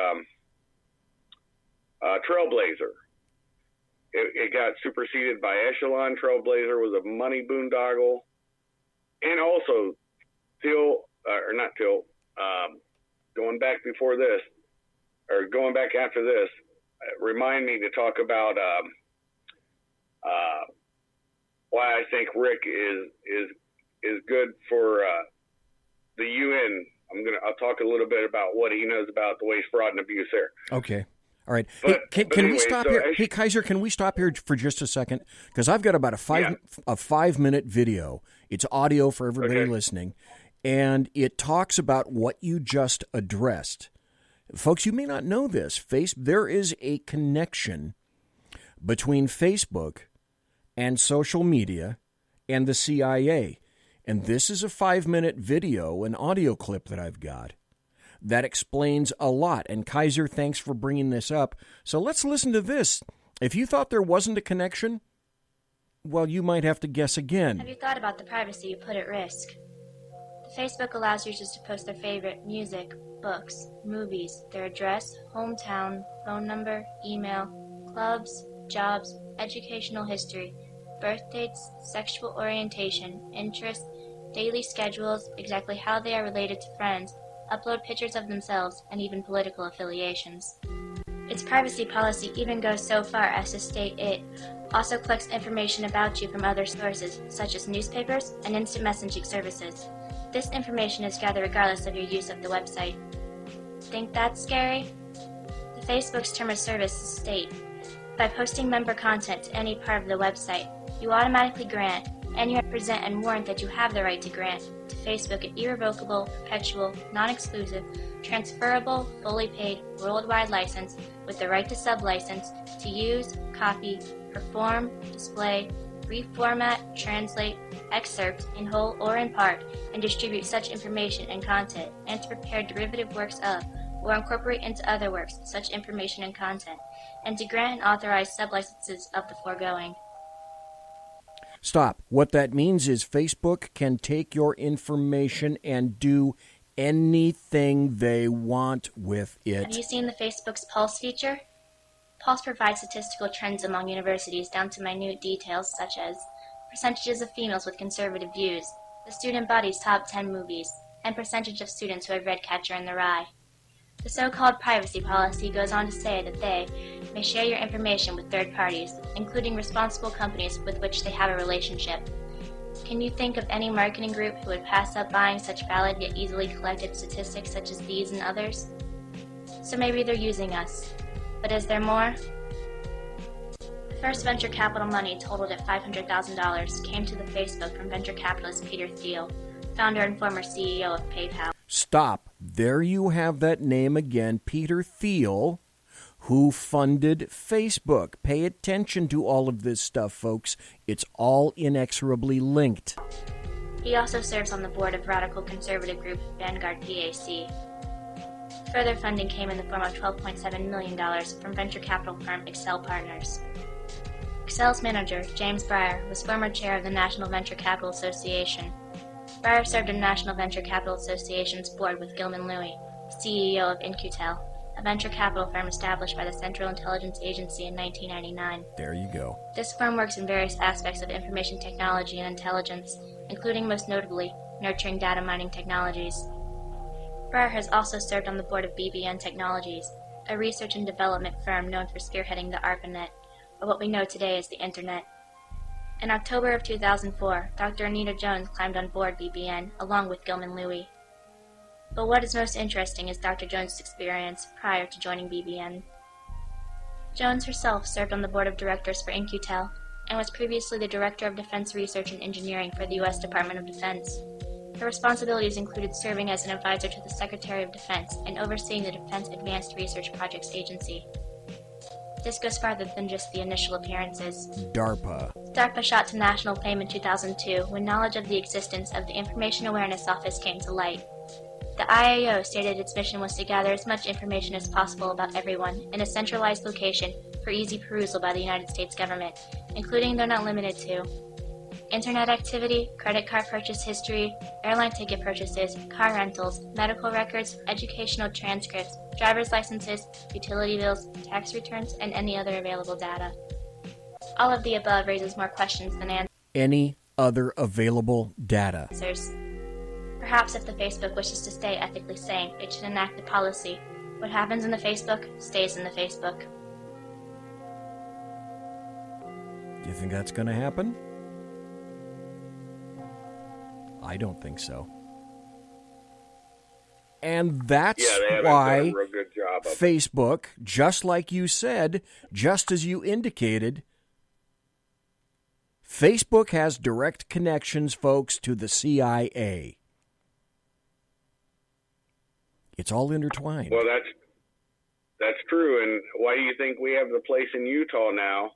Trailblazer. It got superseded by Echelon. Trailblazer was a money boondoggle. And also, going back before this, or going back after this, remind me to talk about why I think Rick is good for the UN. I'll talk a little bit about what he knows about the waste, fraud, and abuse there. Okay. All right. But Can anyway, we stop here? Hey, Kaiser, can we stop here for just a second? Because I've got about a 5-minute video. It's audio for everybody listening, and it talks about what you just addressed. Folks, you may not know this. There is a connection between Facebook and social media and the CIA. And this is a 5-minute video, an audio clip that I've got that explains a lot. And Kaiser, thanks for bringing this up. So let's listen to this. If you thought there wasn't a connection, well, you might have to guess again. Have you thought about the privacy you put at risk? The Facebook allows users to post their favorite music, books, movies, their address, hometown, phone number, email, clubs, jobs, educational history, birth dates, sexual orientation, interests, daily schedules, exactly how they are related to friends, upload pictures of themselves, and even political affiliations. Its privacy policy even goes so far as to state it also collects information about you from other sources, such as newspapers and instant messaging services. This information is gathered regardless of your use of the website. Think that's scary? The Facebook's term of service state, by posting member content to any part of the website, you automatically grant, and you present and warrant that you have the right to grant to Facebook an irrevocable, perpetual, non-exclusive, transferable, fully paid, worldwide license with the right to sub-license to use, copy, perform, display, reformat, translate, excerpt in whole or in part, and distribute such information and content, and to prepare derivative works of, or incorporate into other works such information and content, and to grant and authorize sub-licenses of the foregoing. Stop. What that means is Facebook can take your information and do anything they want with it. Have you seen the Facebook's Pulse feature? Pulse provides statistical trends among universities down to minute details such as percentages of females with conservative views, the student body's top 10 movies, and percentage of students who have read Catcher in the Rye. The so-called privacy policy goes on to say that they may share your information with third parties, including responsible companies with which they have a relationship. Can you think of any marketing group who would pass up buying such valid yet easily collected statistics such as these and others? So maybe they're using us. But is there more? The first venture capital money totaled at $500,000 came to the Facebook from venture capitalist Peter Thiel, founder and former CEO of PayPal. Stop. There you have that name again, Peter Thiel, who funded Facebook. Pay attention to all of this stuff, folks. It's all inexorably linked. He also serves on the board of radical conservative group Vanguard PAC. Further funding came in the form of $12.7 million from venture capital firm Excel Partners. Excel's manager, James Breyer, was former chair of the National Venture Capital Association. Breyer served on National Venture Capital Association's board with Gilman Louie, CEO of In-Q-Tel, a venture capital firm established by the Central Intelligence Agency in 1999. There you go. This firm works in various aspects of information technology and intelligence, including most notably nurturing data mining technologies. Breyer has also served on the board of BBN Technologies, a research and development firm known for spearheading the ARPANET, or what we know today as the Internet. In October of 2004, Dr. Anita Jones climbed on board BBN along with Gilman Louie. But what is most interesting is Dr. Jones' experience prior to joining BBN. Jones herself served on the board of directors for In-Q-Tel and was previously the Director of Defense Research and Engineering for the U.S. Department of Defense. Her responsibilities included serving as an advisor to the Secretary of Defense and overseeing the Defense Advanced Research Projects Agency. This goes farther than just the initial appearances. DARPA shot to national fame in 2002 when knowledge of the existence of the Information Awareness Office came to light. The IAO stated its mission was to gather as much information as possible about everyone in a centralized location for easy perusal by the United States government, including though not limited to internet activity, credit card purchase history, airline ticket purchases, car rentals, medical records, educational transcripts, driver's licenses, utility bills, tax returns, and any other available data. All of the above raises more questions than answers. Any other available data. Perhaps if the Facebook wishes to stay ethically sane, it should enact a policy. What happens in the Facebook stays in the Facebook. Do you think that's going to happen? I don't think so. And that's why done a real good job of it. Facebook, just like you said, just as you indicated, Facebook has direct connections, folks, to the CIA. It's all intertwined. Well, that's true. And why do you think we have the place in Utah now?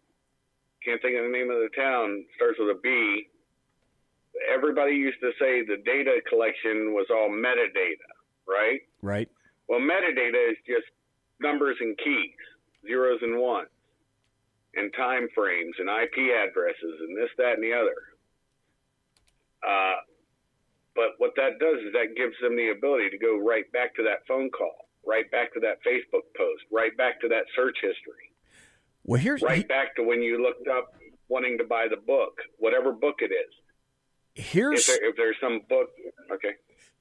Can't think of the name of the town. Starts with a B. Everybody used to say the data collection was all metadata, right? Right. Well, metadata is just numbers and keys, zeros and ones, and time frames and IP addresses and this, that, and the other. But what that does is that gives them the ability to go right back to that phone call, right back to that Facebook post, right back to that search history. Well, back to when you looked up wanting to buy the book, whatever book it is. If there's some book, okay.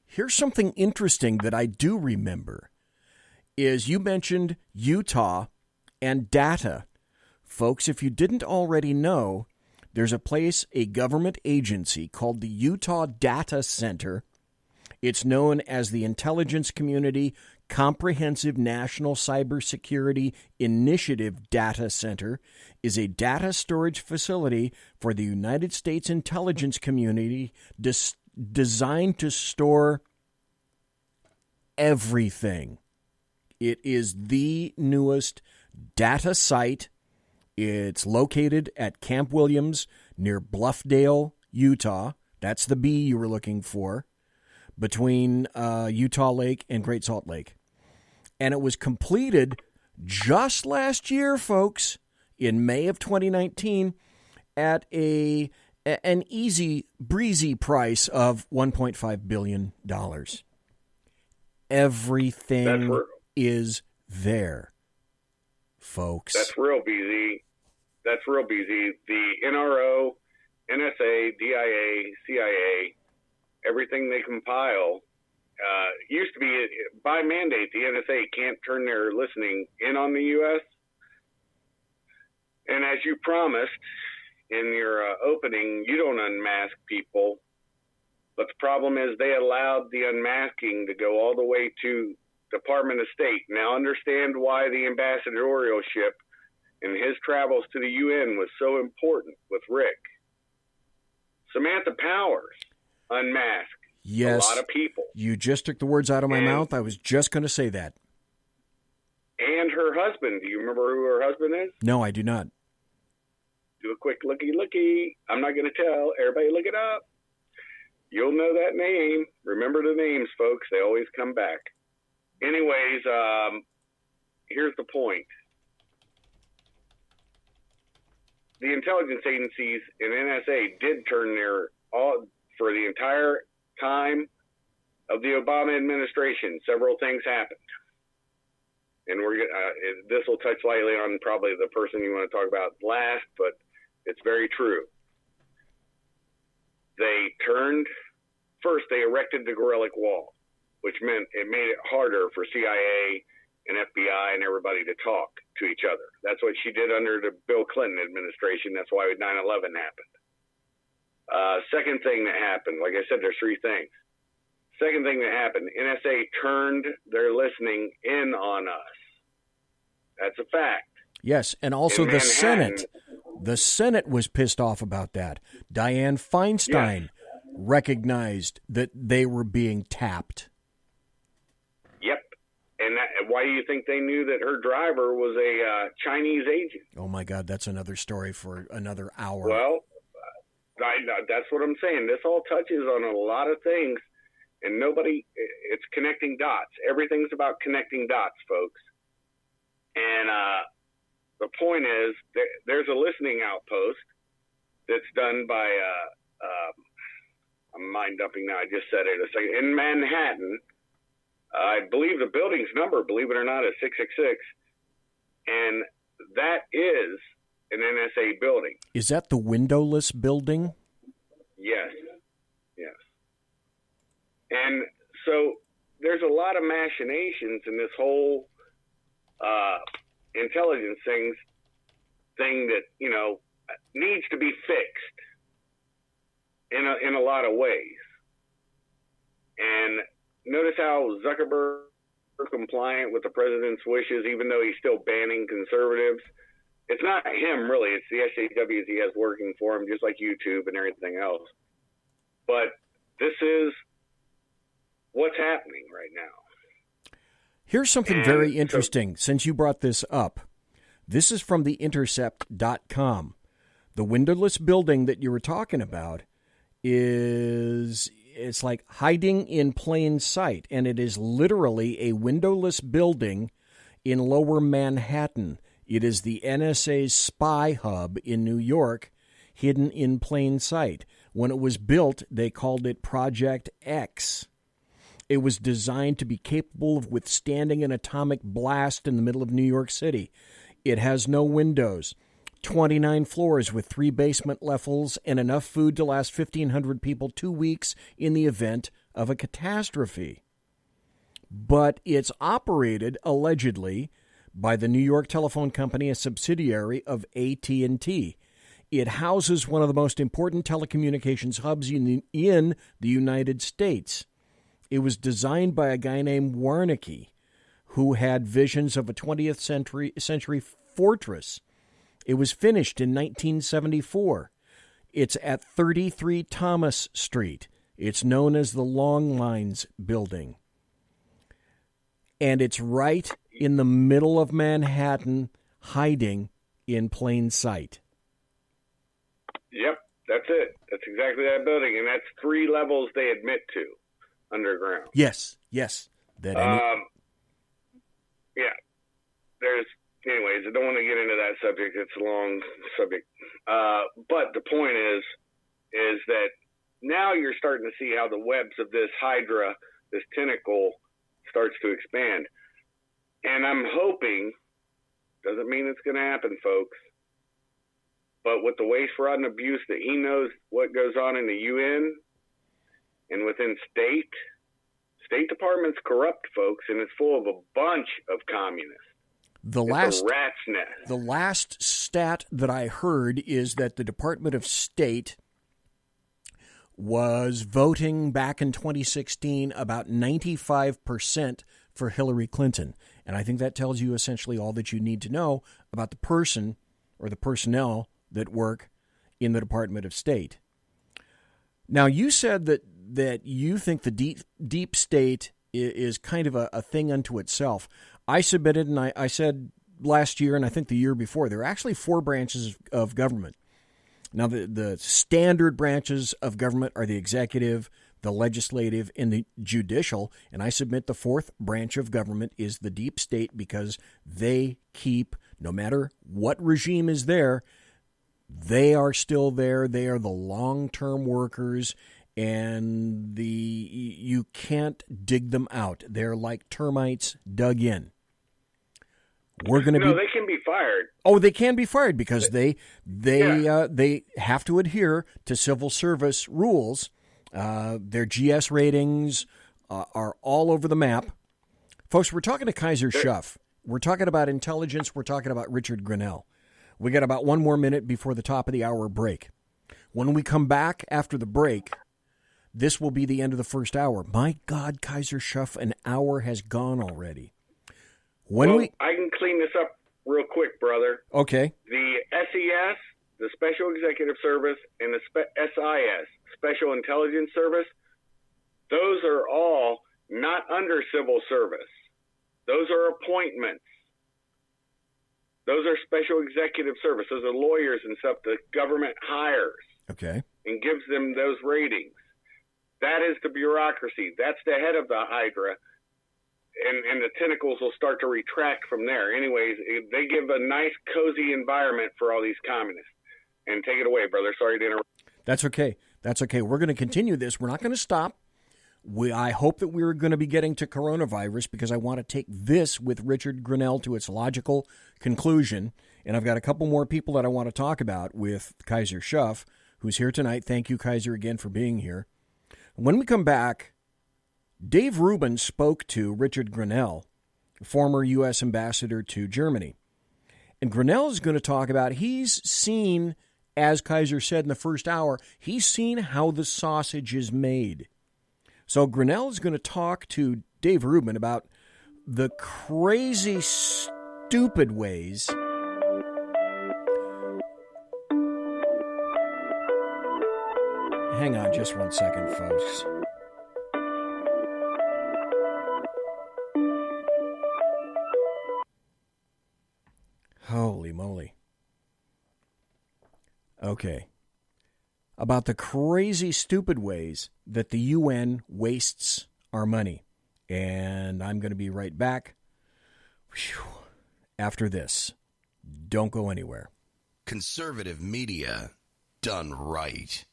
Here's something interesting that I do remember, is you mentioned Utah and data. Folks, if you didn't already know, there's a place, a government agency called the Utah Data Center. It's known as the Intelligence Community Comprehensive National Cybersecurity Initiative Data Center, is a data storage facility for the United States intelligence community designed to store everything. It is the newest data site. It's located at Camp Williams near Bluffdale, Utah. That's the B you were looking for, between Utah Lake and Great Salt Lake. And it was completed just last year, folks, in May of 2019 at an easy, breezy price of $1.5 billion. Everything is there, folks. That's real busy. That's real busy. The NRO, NSA, DIA, CIA, everything they compile, used to be, by mandate, the NSA can't turn their listening in on the U.S. And as you promised in your opening, you don't unmask people. But the problem is they allowed the unmasking to go all the way to Department of State. Now understand why the ambassadorialship and his travels to the UN was so important with Rick. Samantha Powers unmasked a lot of people. You just took the words out of my mouth. I was just going to say that. And her husband. Do you remember who her husband is? No, I do not. Do a quick looky. I'm not going to tell. Everybody look it up. You'll know that name. Remember the names, folks. They always come back. Anyways, here's the point. The intelligence agencies and NSA did turn their for the entire time of the Obama administration. Several things happened, and this will touch lightly on probably the person you want to talk about last, but it's very true. They they erected the Gorelick Wall, which meant it made it harder for CIA and FBI and everybody to talk to each other. That's what she did under the Bill Clinton administration. That's why 9/11 happened. Second thing that happened, like I said, there's three things. Second thing that happened, NSA turned their listening in on us. That's a fact. Yes, and also the Senate. The Senate was pissed off about that. Dianne Feinstein recognized that they were being tapped. Yep. And why do you think they knew that her driver was a Chinese agent? Oh, my God, that's another story for another hour. Well, that's what I'm saying. This all touches on a lot of things, and it's connecting dots. Everything's about connecting dots, folks. And the point is, there's a listening outpost that's done by I'm mind dumping now. I just said it a second. In Manhattan, I believe the building's number, believe it or not, is 666, and that is an NSA building. Is that the windowless building? Yes. Yes. And so there's a lot of machinations in this whole intelligence thing that, you know, needs to be fixed in a lot of ways. And notice how Zuckerberg is compliant with the president's wishes, even though he's still banning conservatives. It's not him, really. It's the SJWs he has working for him, just like YouTube and everything else. But this is what's happening right now. Here's something very interesting, since you brought this up. This is from theintercept.com. The windowless building that you were talking about it's like hiding in plain sight, and it is literally a windowless building in Lower Manhattan. It is the NSA's spy hub in New York, hidden in plain sight. When it was built, they called it Project X. It was designed to be capable of withstanding an atomic blast in the middle of New York City. It has no windows, 29 floors with 3 basement levels, and enough food to last 1,500 people 2 weeks in the event of a catastrophe. But it's operated, allegedly, by the New York Telephone Company, a subsidiary of AT&T. It houses one of the most important telecommunications hubs in the United States. It was designed by a guy named Warnicki, who had visions of a 20th century fortress. It was finished in 1974. It's at 33 Thomas Street. It's known as the Long Lines Building. And it's right in the middle of Manhattan, hiding in plain sight. Yep, that's it. That's exactly that building, and that's 3 levels they admit to underground. Yes. Anyways, I don't want to get into that subject. It's a long subject. But the point is that now you're starting to see how the webs of this hydra, this tentacle, starts to expand. And I'm hoping, doesn't mean it's going to happen, folks, but with the waste, fraud, and abuse that he knows what goes on in the UN and within State Department's corrupt, folks, and it's full of a bunch of communists. The last stat that I heard is that the Department of State was voting back in 2016 about 95% for Hillary Clinton. And I think that tells you essentially all that you need to know about the person or the personnel that work in the Department of State. Now, you said that you think the deep state is kind of a thing unto itself. I submitted, and I said last year, and I think the year before, there are actually 4 branches of government. Now, the standard branches of government are the executive, the legislative, and the judicial, and I submit the 4th branch of government is the deep state because they keep, no matter what regime is there, they are still there. They are the long-term workers, and you can't dig them out. They're like termites dug in. They can be fired. Oh, they can be fired because they have to adhere to civil service rules. Their GS ratings are all over the map. Folks, we're talking to KAISER SHUFF. We're talking about intelligence. We're talking about Richard Grenell. We got about 1 more minute before the top of the hour break. When we come back after the break, this will be the end of the first hour. My God, KAISER SHUFF, an hour has gone already. I can clean this up real quick, brother. Okay. The SES, the Special Executive Service, and the SIS, Special Intelligence Service, those are all not under civil service. Those are appointments. Those are Special Executive Service. Those are lawyers and stuff the government hires. Okay. And gives them those ratings. That is the bureaucracy. That's the head of the Hydra. And the tentacles will start to retract from there. Anyways, they give a nice, cozy environment for all these communists. And take it away, brother. Sorry to interrupt. That's okay. That's okay. We're going to continue this. We're not going to stop. I hope that we're going to be getting to coronavirus because I want to take this with Richard Grenell to its logical conclusion. And I've got a couple more people that I want to talk about with KAISER SHUFF, who's here tonight. Thank you, KAISER, again for being here. When we come back, Dave Rubin spoke to Richard Grenell, former U.S. ambassador to Germany. And Grenell is going to talk about, he's seen, as KAISER said in the first hour, he's seen how the sausage is made. So Grenell is going to talk to Dave Rubin about the crazy, stupid ways hang on just 1 second, folks. Holy moly. Okay. About the crazy, stupid ways that the UN wastes our money. And I'm going to be right back after this. Don't go anywhere. Conservative media done right.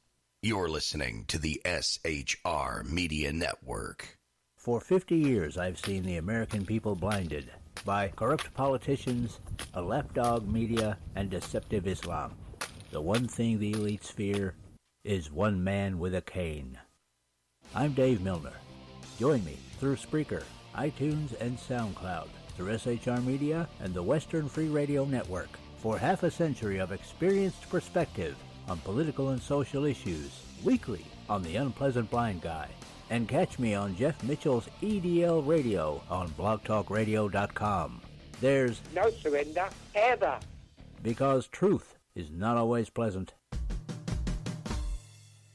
You're listening to the SHR Media Network. For 50 years, I've seen the American people blinded by corrupt politicians, a lapdog media, and deceptive Islam. The one thing the elites fear is one man with a cane. I'm Dave Milner. Join me through Spreaker, iTunes, and SoundCloud, through SHR Media and the Western Free Radio Network, for half a century of experienced perspective on political and social issues, weekly on The Unpleasant Blind Guy. And catch me on Jeff Mitchell's EDL Radio on blogtalkradio.com. There's no surrender, ever. Because truth is not always pleasant.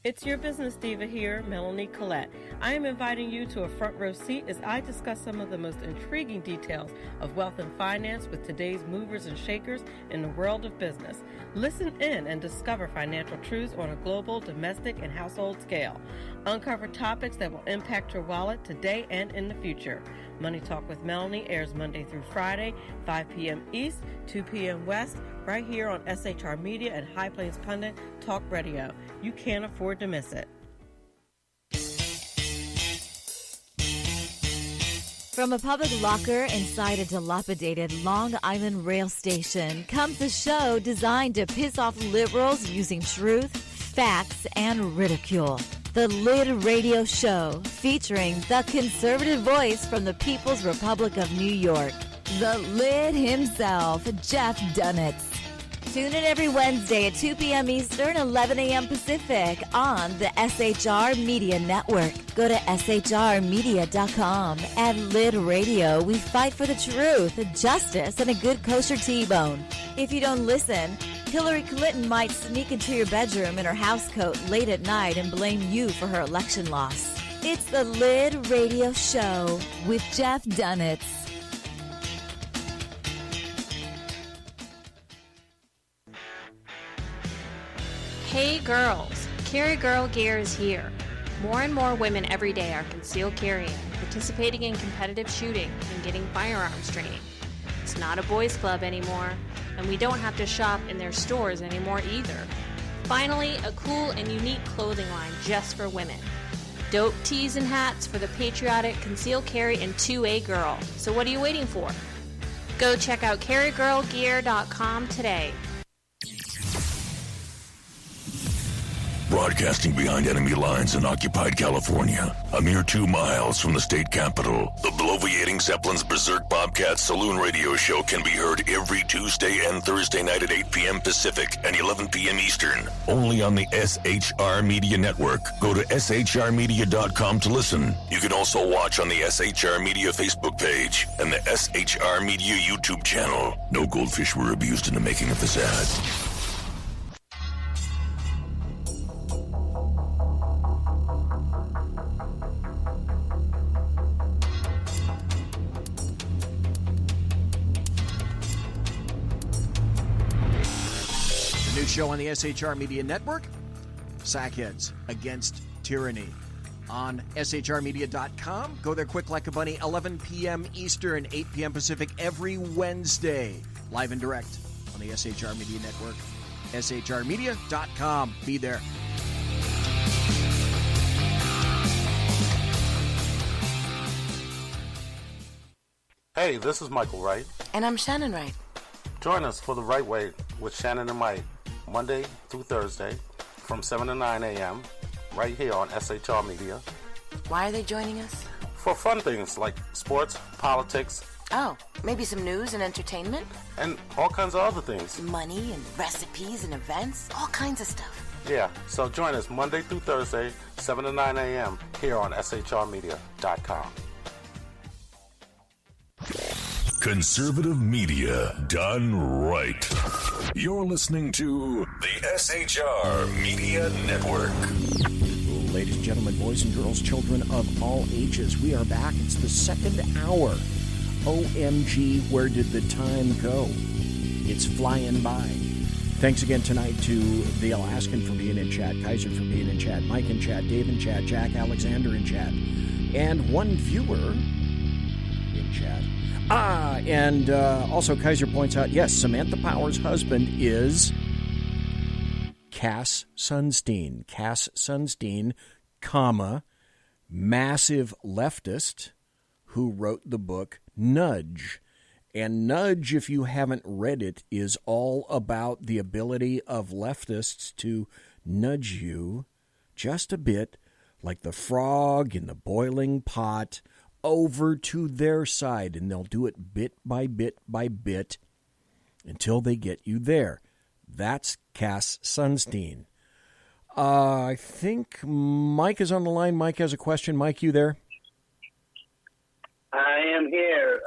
It's your business diva here, Melanie Collette. I am inviting you to a front row seat as I discuss some of the most intriguing details of wealth and finance with today's movers and shakers in the world of business. Listen in and discover financial truths on a global, domestic, and household scale. Uncover topics that will impact your wallet today and in the future. Money Talk with Melanie airs Monday through Friday, 5 p.m. East, 2 p.m. West, right here on SHR Media and High Plains Pundit Talk Radio. You can't afford to miss it. From a public locker inside a dilapidated Long Island rail station comes a show designed to piss off liberals using truth, facts, and ridicule. The Lid Radio Show, featuring the conservative voice from the People's Republic of New York, the Lid himself, Jeff Dunitz. Tune in every Wednesday at 2 p.m. Eastern, 11 a.m. Pacific on the SHR Media Network. Go to shrmedia.com. At Lid Radio, we fight for the truth, justice, and a good kosher T-bone. If you don't listen, Hillary Clinton might sneak into your bedroom in her housecoat late at night and blame you for her election loss. It's the Lid Radio Show with Jeff Dunitz. Hey girls, Carry Girl Gear is here. More and more women every day are concealed carrying, participating in competitive shooting, and getting firearms training. It's not a boys' club anymore, and we don't have to shop in their stores anymore either. Finally, a cool and unique clothing line just for women. Dope tees and hats for the patriotic concealed carry and 2A girl. So what are you waiting for? Go check out carrygirlgear.com today. Broadcasting behind enemy lines in occupied California, a mere 2 miles from the state capitol, the bloviating Zeppelin's Berserk Bobcat Saloon radio show can be heard every Tuesday and Thursday night at 8 p.m. Pacific and 11 p.m. Eastern, only on the SHR Media Network. Go to shrmedia.com to listen. You can also watch on the SHR Media Facebook page and the SHR Media YouTube channel. No goldfish were abused in the making of this ad. New show on the SHR Media Network, Sackheads Against Tyranny. On shrmedia.com. Go there quick like a bunny, 11 p.m. Eastern, 8 p.m. Pacific, every Wednesday. Live and direct on the SHR Media Network. shrmedia.com. Be there. Hey, this is Michael Wright. And I'm Shannon Wright. Join us for The Right Way with Shannon and Mike, Monday through Thursday from 7 to 9 a.m. right here on SHR Media. Why are they joining us? For fun things like sports, politics. Oh, maybe some news and entertainment? And all kinds of other things. Money and recipes and events, all kinds of stuff. Yeah, so join us Monday through Thursday, 7 to 9 a.m. here on SHRmedia.com. Conservative media done right. You're listening to the SHR Media Network. Ladies and gentlemen, boys and girls, children of all ages, we are back. It's the second hour. OMG, where did the time go? It's flying by. Thanks again tonight to the Alaskan for being in chat, Kaiser for being in chat, Mike in chat, Dave in chat, Jack Alexander in chat, and one viewer in chat. And also Kaiser points out, yes, Samantha Power's husband is Cass Sunstein. Cass Sunstein, comma, massive leftist who wrote the book Nudge. And Nudge, if you haven't read it, is all about the ability of leftists to nudge you just a bit, like the frog in the boiling pot, over to their side, and they'll do it bit by bit by bit until they get you there. That's Cass Sunstein. I think Mike is on the line. Mike has a question. Mike, you there? I am here,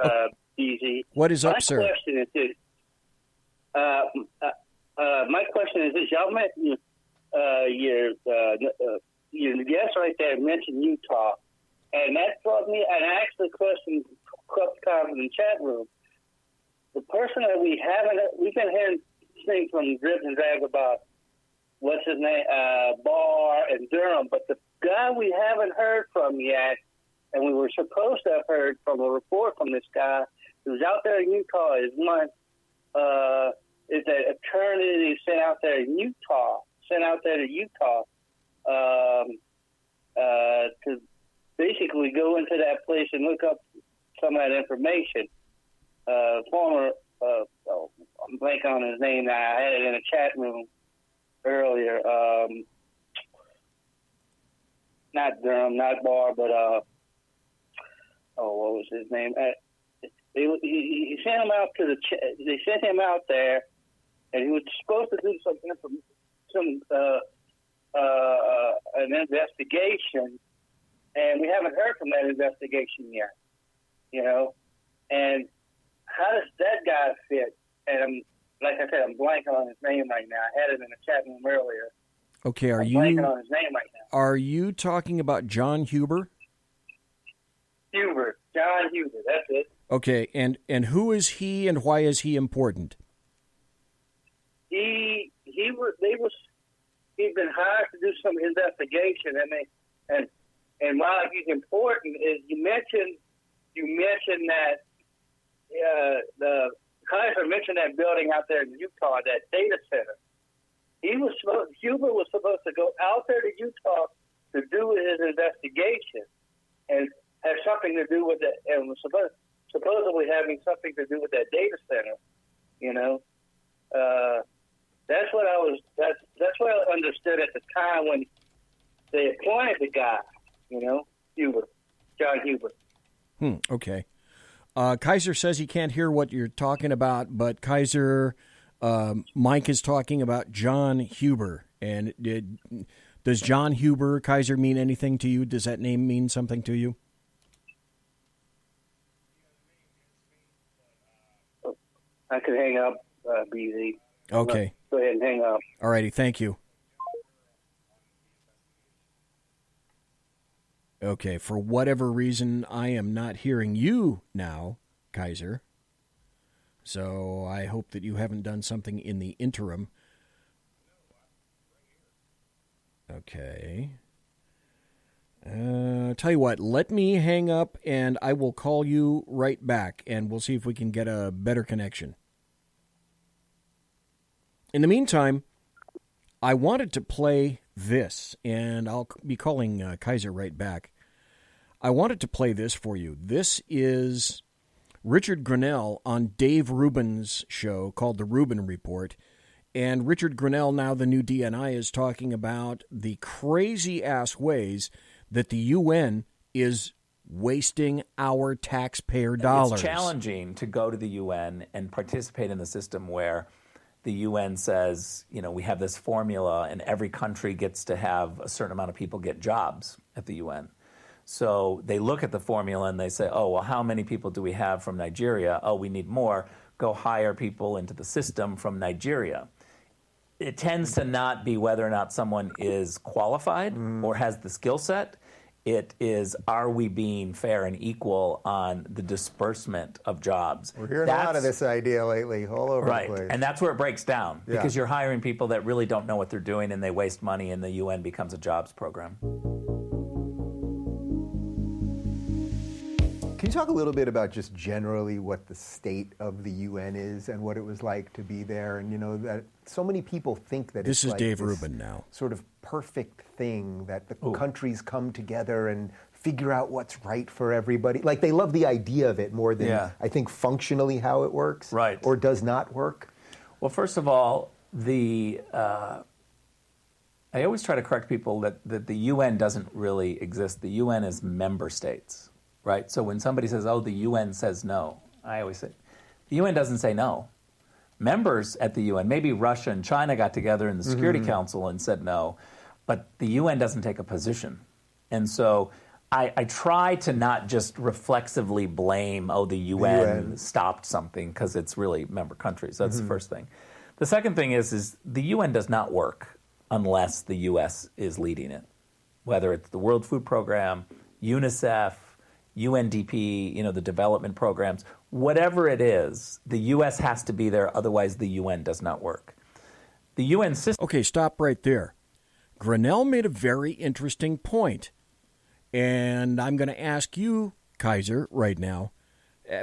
BZ. What is up, sir? My question is this. My question is this. Y'all mentioned your guest right there mentioned Utah. And that brought me, and I asked the question a couple times in the chat room. The person that we've been hearing things from Dribs and Drabs about, what's his name, Barr and Durham, but the guy we haven't heard from yet, and we were supposed to have heard from a report from this guy who's out there in Utah, is that attorney sent out there to Utah to basically go into that place and look up some of that information. Former, I'm blanking on his name now. I had it in a chat room earlier. Not Durham, not Barr, but what was his name? He sent him out to they sent him out there, and he was supposed to do an investigation. And we haven't heard from that investigation yet, And how does that guy fit? And like I said, I'm blanking on his name right now. I had it in the chat room earlier. Okay, I'm blanking on his name right now. Are you talking about John Huber? John Huber, that's it. Okay, and who is he, and why is he important? He'd been hired to do some investigation, and why he's important is you mentioned that the Kaiser mentioned that building out there in Utah, that data center. Huber was supposed to go out there to Utah to do his investigation and have something to do with it, and was supposedly having something to do with that data center. That's what I understood at the time when they appointed the guy. Huber, John Huber. Okay. Kaiser says he can't hear what you're talking about, but Kaiser, Mike is talking about John Huber. And does John Huber, Kaiser, mean anything to you? Does that name mean something to you? I could hang up, BZ. Okay. Go ahead and hang up. All righty. Thank you. Okay, for whatever reason, I am not hearing you now, Kaiser. So I hope that you haven't done something in the interim. Okay. Tell you what, let me hang up and I will call you right back and we'll see if we can get a better connection. In the meantime, I wanted to play this, and I'll be calling Kaiser right back. I wanted to play this for you. This is Richard Grenell on Dave Rubin's show called The Rubin Report. And Richard Grenell, now the new DNI, is talking about the crazy-ass ways that the UN is wasting our taxpayer dollars. It's challenging to go to the UN and participate in the system where the UN says, we have this formula and every country gets to have a certain amount of people get jobs at the UN. So they look at the formula and they say, oh, well, how many people do we have from Nigeria? Oh, we need more. Go hire people into the system from Nigeria. It tends to not be whether or not someone is qualified or has the skill set. It is, are we being fair and equal on the disbursement of jobs? We're hearing a lot of this idea lately all over the place. Right, and that's where it breaks down, because you're hiring people that really don't know what they're doing and they waste money and the UN becomes a jobs program. Can you talk a little bit about just generally what the state of the UN is and what it was like to be there? And, that so many people think that this it's is like Dave this Rubin now. Sort of perfect thing that the countries come together and figure out what's right for everybody. Like, they love the idea of it more than, I think, functionally how it works or does not work. Well, first of all, I always try to correct people that the UN doesn't really exist. The UN is member states. Right? So when somebody says, oh, the UN says no, I always say, the UN doesn't say no. Members at the UN, maybe Russia and China got together in the Security Council and said no, but the UN doesn't take a position. And so I try to not just reflexively blame, oh, the UN stopped something, because it's really member countries. That's the first thing. The second thing is the UN does not work unless the U.S. is leading it, whether it's the World Food Program, UNICEF, UNDP, the development programs, whatever it is, the U.S. has to be there, otherwise the UN does not work. The UN system... Okay, stop right there. Grenell made a very interesting point, and I'm going to ask you, Kaiser, right now,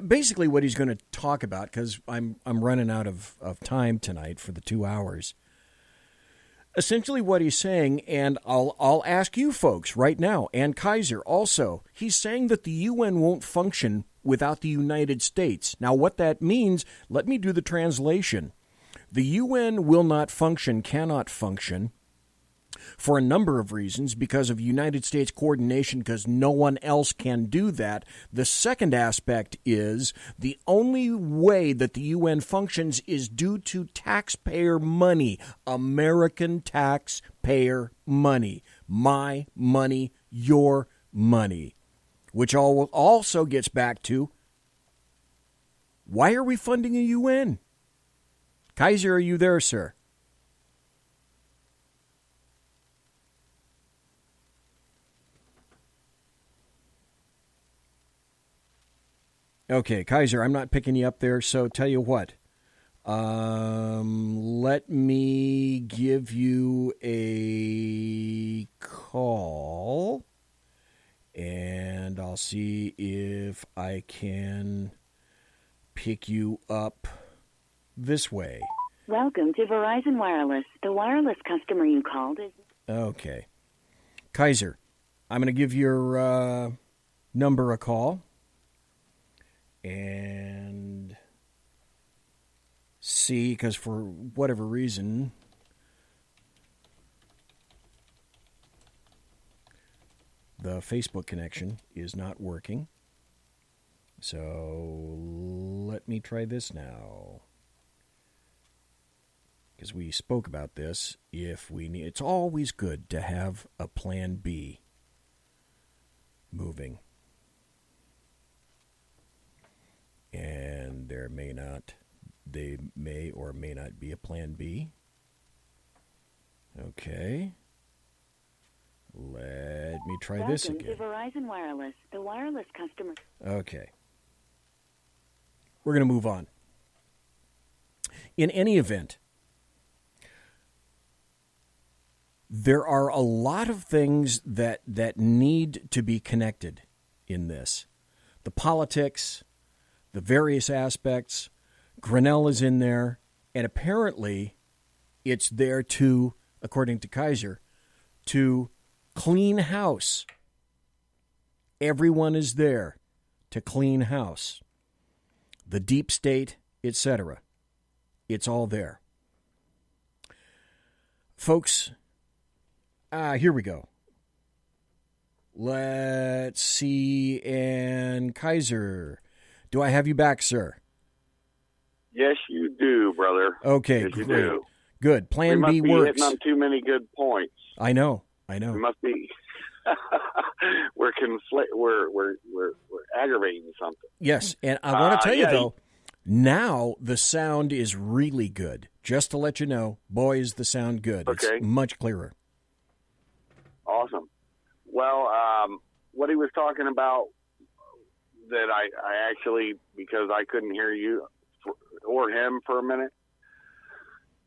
basically what he's going to talk about, because I'm running out of time tonight for the 2 hours. Essentially what he's saying, and I'll ask you folks right now, and Kaiser also, he's saying that the UN won't function without the United States. Now what that means, let me do the translation. The UN will not function, cannot function, for a number of reasons, because of United States coordination, because no one else can do that. The second aspect is the only way that the UN functions is due to taxpayer money, American taxpayer money, my money, your money, which also gets back to, why are we funding a UN? Kaiser, are you there, sir? Okay, Kaiser, I'm not picking you up there, so tell you what. Let me give you a call, and I'll see if I can pick you up this way. Welcome to Verizon Wireless. The wireless customer you called is... Okay. Kaiser, I'm going to give your number a call. And see, because for whatever reason, the Facebook connection is not working. So let me try this now. Because we spoke about this. If we need, it's always good to have a plan B moving. And they may or may not be a plan B. Okay. Let me try this again. Welcome to Verizon Wireless. The wireless customer... Okay. We're going to move on. In any event, there are a lot of things that need to be connected in this. The politics, the various aspects. Grenell is in there, and apparently it's there to according to KAISER, to clean house. Everyone is there to clean house. The deep state, etc. It's all there. Folks, here we go. Let's see. And KAISER, do I have you back, sir? Yes, you do, brother. Okay, yes, great. You do. Good. Plan B we must be works. hitting on too many good points. I know. We must be. we're aggravating something. Yes, and I want to tell you, though, now the sound is really good. Just to let you know, boy, is the sound good. Okay. It's much clearer. Awesome. Well, what he was talking about that I actually, because I couldn't hear you or him for a minute,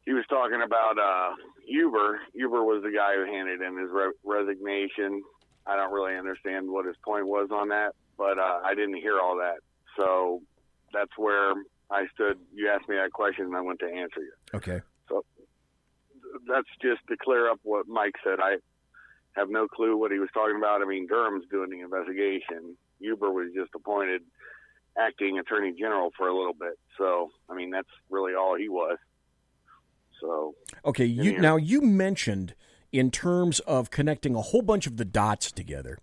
he was talking about Uber. Uber was the guy who handed in his resignation. I don't really understand what his point was on that, but I didn't hear all that. So that's where I stood. You asked me that question, and I went to answer you. Okay. So that's just to clear up what Mike said. I have no clue what he was talking about. I mean, Durham's doing the investigation. Uber was just appointed acting attorney general for a little bit. So, I mean, that's really all he was. So, okay, you mentioned in terms of connecting a whole bunch of the dots together,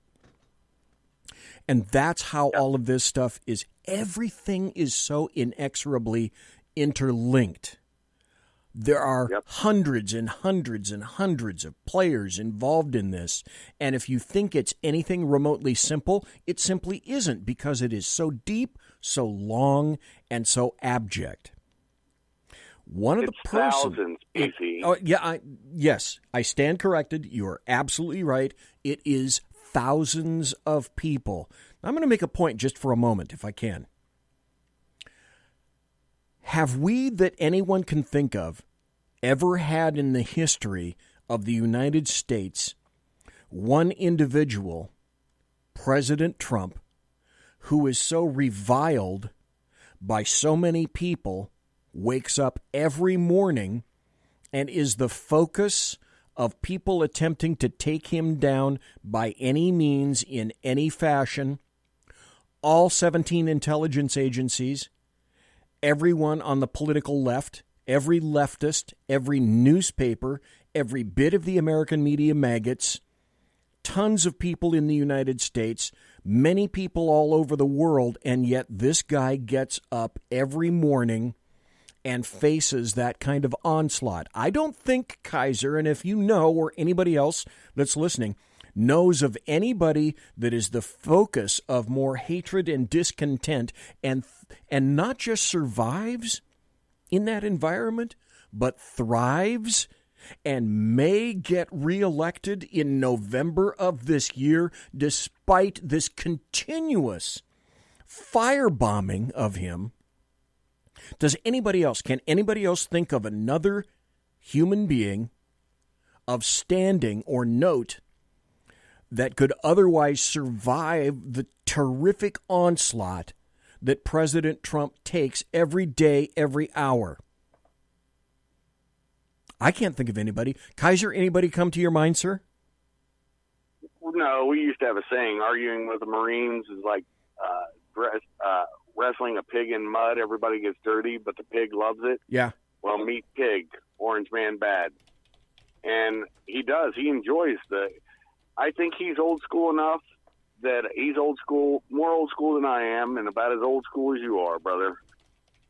and that's how all of this stuff is. Everything is so inexorably interlinked. There are hundreds and hundreds and hundreds of players involved in this, and if you think it's anything remotely simple, it simply isn't, because it is so deep, so long, and so abject. One of the thousands, PC. Yes, I stand corrected. You are absolutely right. It is thousands of people. I'm going to make a point just for a moment, if I can. Have we, that anyone can think of, ever had in the history of the United States one individual, President Trump, who is so reviled by so many people, wakes up every morning and is the focus of people attempting to take him down by any means, in any fashion? All 17 intelligence agencies, everyone on the political left, every leftist, every newspaper, every bit of the American media maggots, tons of people in the United States, many people all over the world, and yet this guy gets up every morning and faces that kind of onslaught. I don't think KAISER, and if you know, or anybody else that's listening, knows of anybody that is the focus of more hatred and discontent, and not just survives in that environment, but thrives and may get reelected in November of this year, despite this continuous firebombing of him. Can anybody else think of another human being of standing or note that could otherwise survive the terrific onslaught that President Trump takes every day, every hour? I can't think of anybody. KAISER, anybody come to your mind, sir? No, we used to have a saying, arguing with the Marines is like wrestling a pig in mud. Everybody gets dirty, but the pig loves it. Yeah. Well, meet Pig, Orange Man Bad. And he does. He enjoys I think he's old school enough that he's more old school than I am, and about as old school as you are, brother.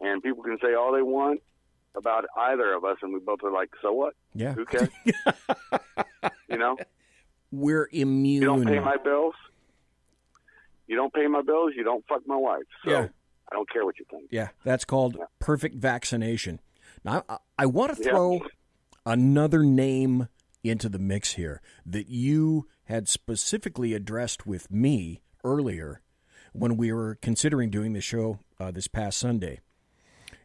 And people can say all they want about either of us, and we both are like, so what? Yeah. Who cares? You know? We're immune. You don't pay my bills. You don't pay my bills, you don't fuck my wife. So yeah. I don't care what you think. Yeah, that's called perfect vaccination. Now, I want to throw another name into the mix here that you had specifically addressed with me earlier when we were considering doing the show this past Sunday.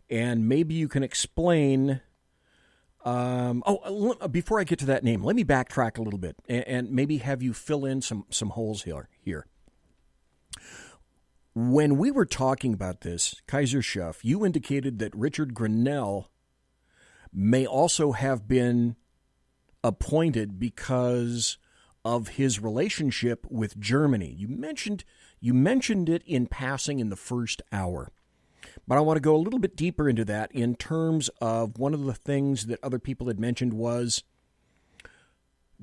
And maybe you can explain... before I get to that name, let me backtrack a little bit and maybe have you fill in some holes here. When we were talking about this, KAISER SHUFF, you indicated that Richard Grenell may also have been appointed because of his relationship with Germany. You mentioned it in passing in the first hour. But I want to go a little bit deeper into that in terms of one of the things that other people had mentioned was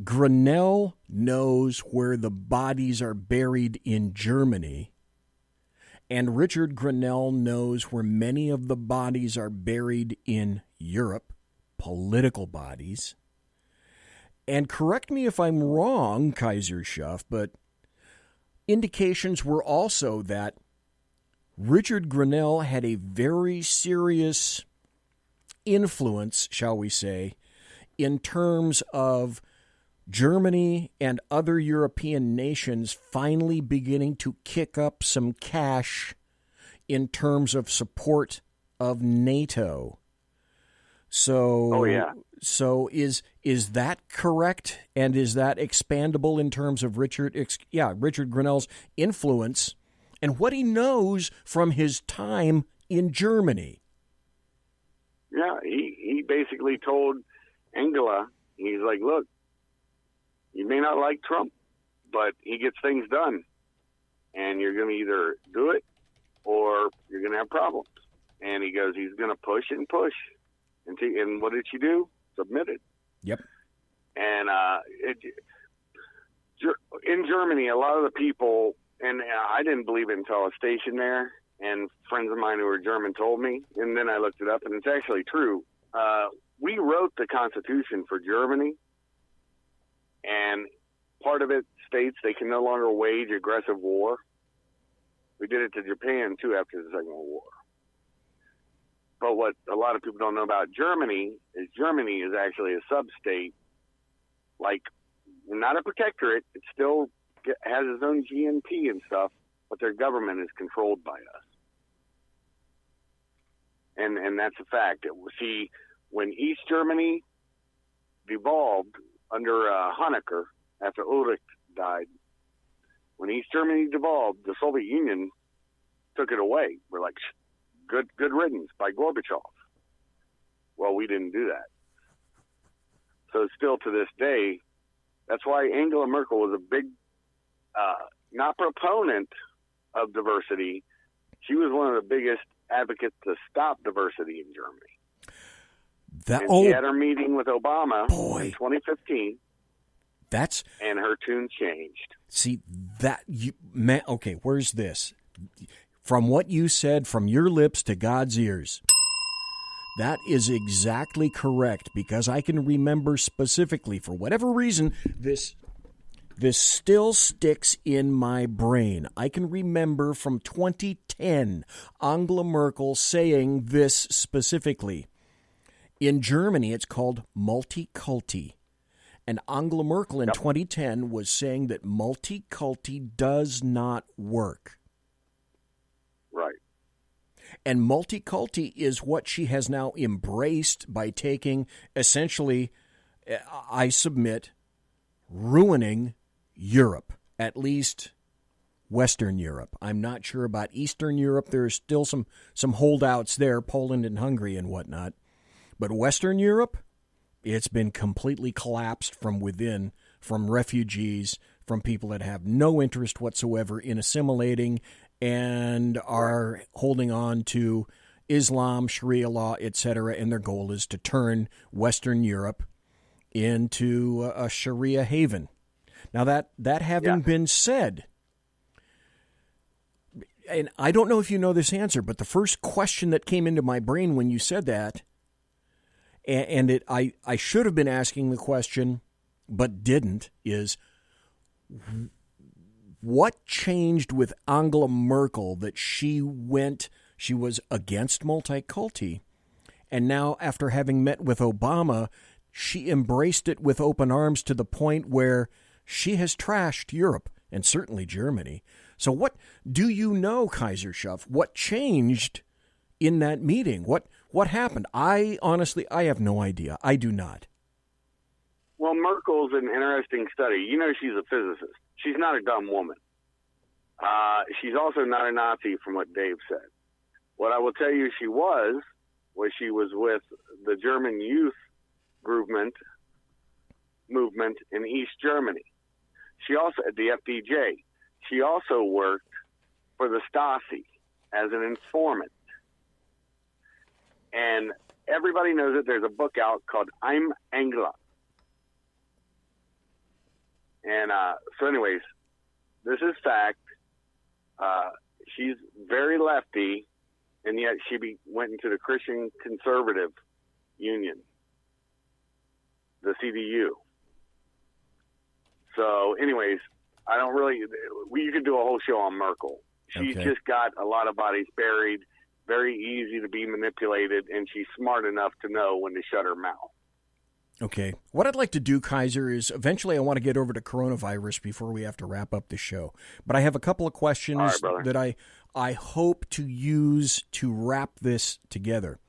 Grenell knows where the bodies are buried in Germany, and Richard Grenell knows where many of the bodies are buried in Europe, political bodies. And correct me if I'm wrong, Kaiser Schuff, but indications were also that Richard Grenell had a very serious influence, shall we say, in terms of Germany and other European nations finally beginning to kick up some cash in terms of support of NATO. So, So is that correct? And is that expandable in terms of Richard Grenell's influence and what he knows from his time in Germany? Yeah, he basically told Angela, he's like, look, you may not like Trump, but he gets things done. And you're going to either do it or you're going to have problems. And he goes, he's going to push and push. And what did she do? Submitted. Yep. And in Germany, a lot of the people, and I didn't believe it until I was stationed there, and friends of mine who were German told me, and then I looked it up, and it's actually true. We wrote the Constitution for Germany, and part of it states they can no longer wage aggressive war. We did it to Japan, too, after the Second World War. But what a lot of people don't know about Germany is actually a sub-state, like not a protectorate. It still has its own GNP and stuff, but their government is controlled by us. And that's a fact. See, when East Germany devolved under Honecker after Ulrich died, when East Germany devolved, the Soviet Union took it away. We're like, good riddance by Gorbachev. Well, we didn't do that. So still to this day, that's why Angela Merkel was a big, not proponent of diversity. She was one of the biggest advocates to stop diversity in Germany. She had her meeting with Obama in 2015. And her tune changed. See, okay, where's this? From what you said, from your lips to God's ears, that is exactly correct, because I can remember specifically, for whatever reason, this still sticks in my brain. I can remember from 2010, Angela Merkel saying this specifically. In Germany, it's called multiculti. And Angela Merkel in 2010 was saying that multiculti does not work. Right. And multiculti is what she has now embraced by taking, essentially, I submit, ruining Europe, at least Western Europe. I'm not sure about Eastern Europe. There's still some holdouts there, Poland and Hungary and whatnot. But Western Europe, it's been completely collapsed from within, from refugees, from people that have no interest whatsoever in assimilating and are holding on to Islam, Sharia law, etc., and their goal is to turn Western Europe into a Sharia haven. Now, that having been said, and I don't know if you know this answer, but the first question that came into my brain when you said that, and I should have been asking the question, but didn't, is what changed with Angela Merkel that she was against multiculti, and now after having met with Obama, she embraced it with open arms to the point where she has trashed Europe and certainly Germany. So what do you know, Kaiser Schuff? What changed in that meeting? What happened? I have no idea. I do not. Well, Merkel's an interesting study. You know, she's a physicist. She's not a dumb woman. She's also not a Nazi, from what Dave said. What I will tell you she was she was with the German youth movement movement in East Germany. She also, at the FDJ, she also worked for the Stasi as an informant. And everybody knows that there's a book out called I'm Angela. And so anyways, this is fact. She's very lefty, and yet she went into the Christian Conservative Union, the CDU. So anyways, I don't really, you could do a whole show on Merkel. She's just got a lot of bodies buried, very easy to be manipulated, and she's smart enough to know when to shut her mouth. Okay. What I'd like to do, Kaiser, is eventually I want to get over to coronavirus before we have to wrap up the show. But I have a couple of questions that I hope to use to wrap this together.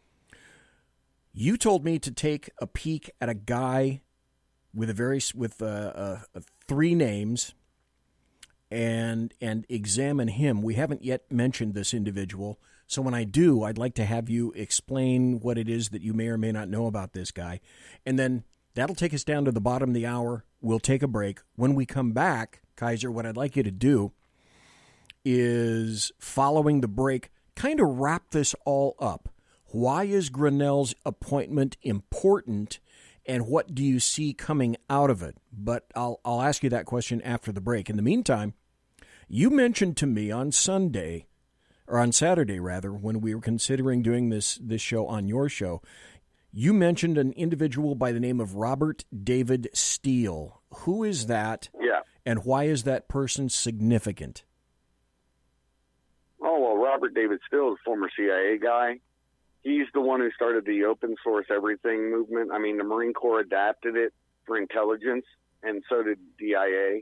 You told me to take a peek at a guy with three names and examine him. We haven't yet mentioned this individual. So when I do, I'd like to have you explain what it is that you may or may not know about this guy. And then that'll take us down to the bottom of the hour. We'll take a break. When we come back, Kaiser, what I'd like you to do is, following the break, kind of wrap this all up. Why is Grenell's appointment important, and what do you see coming out of it? But I'll ask you that question after the break. In the meantime, you mentioned to me on Saturday, when we were considering doing this show on your show, you mentioned an individual by the name of Robert David Steele. Who is that? Yeah. And why is that person significant? Oh, well, Robert David Steele is a former CIA guy. He's the one who started the open source everything movement. I mean, the Marine Corps adapted it for intelligence, and so did DIA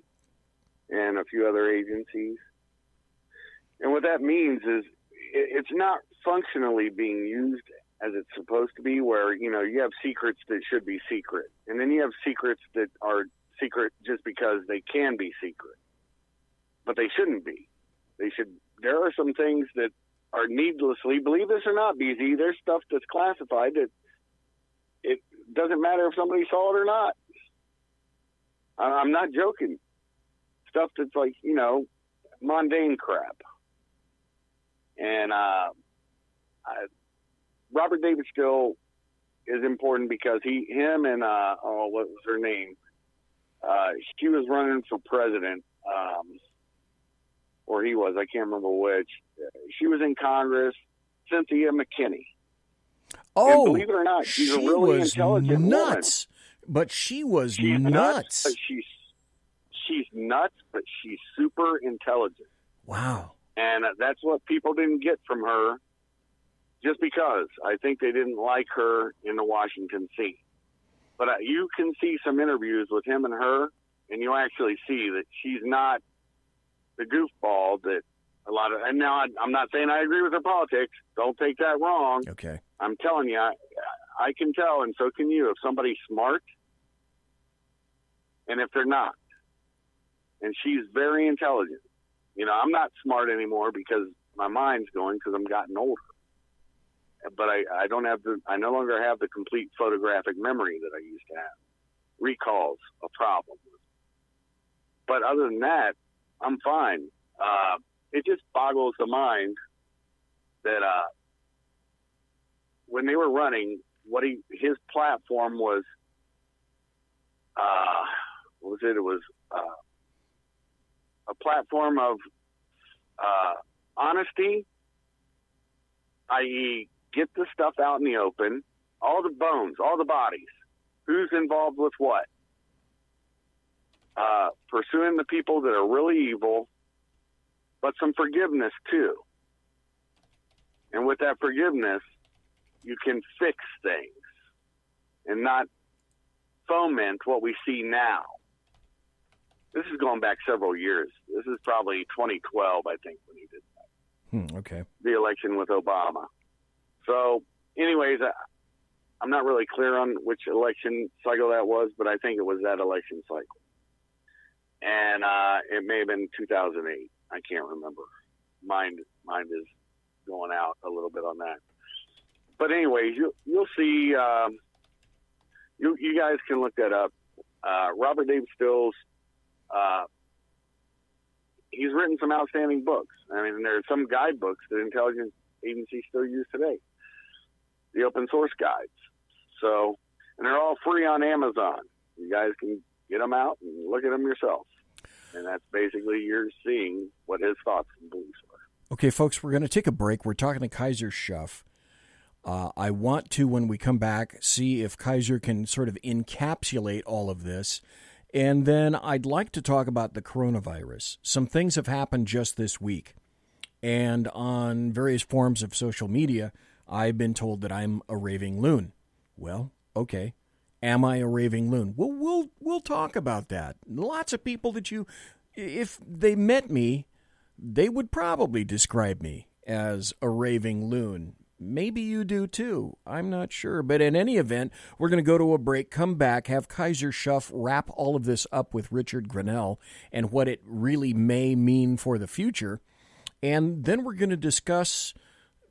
and a few other agencies. And what that means is it's not functionally being used as it's supposed to be, where, you have secrets that should be secret. And then you have secrets that are secret just because they can be secret. But they shouldn't be. There are some things that are needlessly, believe this or not, BZ, there's stuff that's classified that it doesn't matter if somebody saw it or not. I'm not joking. Stuff that's like, mundane crap. And Robert David Steele is important because him and what was her name? She was running for president, or he was. I can't remember which. She was in Congress. Cynthia McKinney. Oh, and believe it or not, she's a really intelligent nuts. woman. But she was nuts. She's nuts, but she's super intelligent. Wow. And that's what people didn't get from her, just because I think they didn't like her in the Washington scene. But you can see some interviews with him and her, and you'll actually see that she's not the goofball that a lot of. And now I'm not saying I agree with her politics. Don't take that wrong. Okay. I'm telling you, I can tell, and so can you, if somebody's smart and if they're not. And she's very intelligent. I'm not smart anymore because my mind's going, because I'm gotten older. But I no longer have the complete photographic memory that I used to have. Recall's a problem. But other than that, I'm fine. It just boggles the mind that when they were running, his platform was, what was it? It was a platform of honesty, i.e., get the stuff out in the open, all the bones, all the bodies, who's involved with what, pursuing the people that are really evil, but some forgiveness too. And with that forgiveness, you can fix things and not foment what we see now. This is going back several years. This is probably 2012, I think, when he did that. Okay. The election with Obama. So, anyways, I'm not really clear on which election cycle that was, but I think it was that election cycle. And it may have been 2008. I can't remember. Mind is going out a little bit on that. But anyways, you'll see. You guys can look that up. Robert Dave Stills, he's written some outstanding books. I mean, there are some guidebooks that intelligence agencies still use today, the open source guides. So, and they're all free on Amazon. You guys can get them out and look at them yourself. And that's basically you're seeing what his thoughts and beliefs are. Okay, folks, we're going to take a break. We're talking to KAISER SHUFF. I want to, when we come back, see if KAISER can sort of encapsulate all of this. And then I'd like to talk about the coronavirus. Some things have happened just this week. And on various forms of social media, I've been told that I'm a raving loon. Well, okay. Am I a raving loon? Well, we'll talk about that. Lots of people that if they met me, they would probably describe me as a raving loon. Maybe you do too. I'm not sure. But in any event, we're going to go to a break, come back, have KAISER SHUFF wrap all of this up with Richard Grenell and what it really may mean for the future. And then we're going to discuss,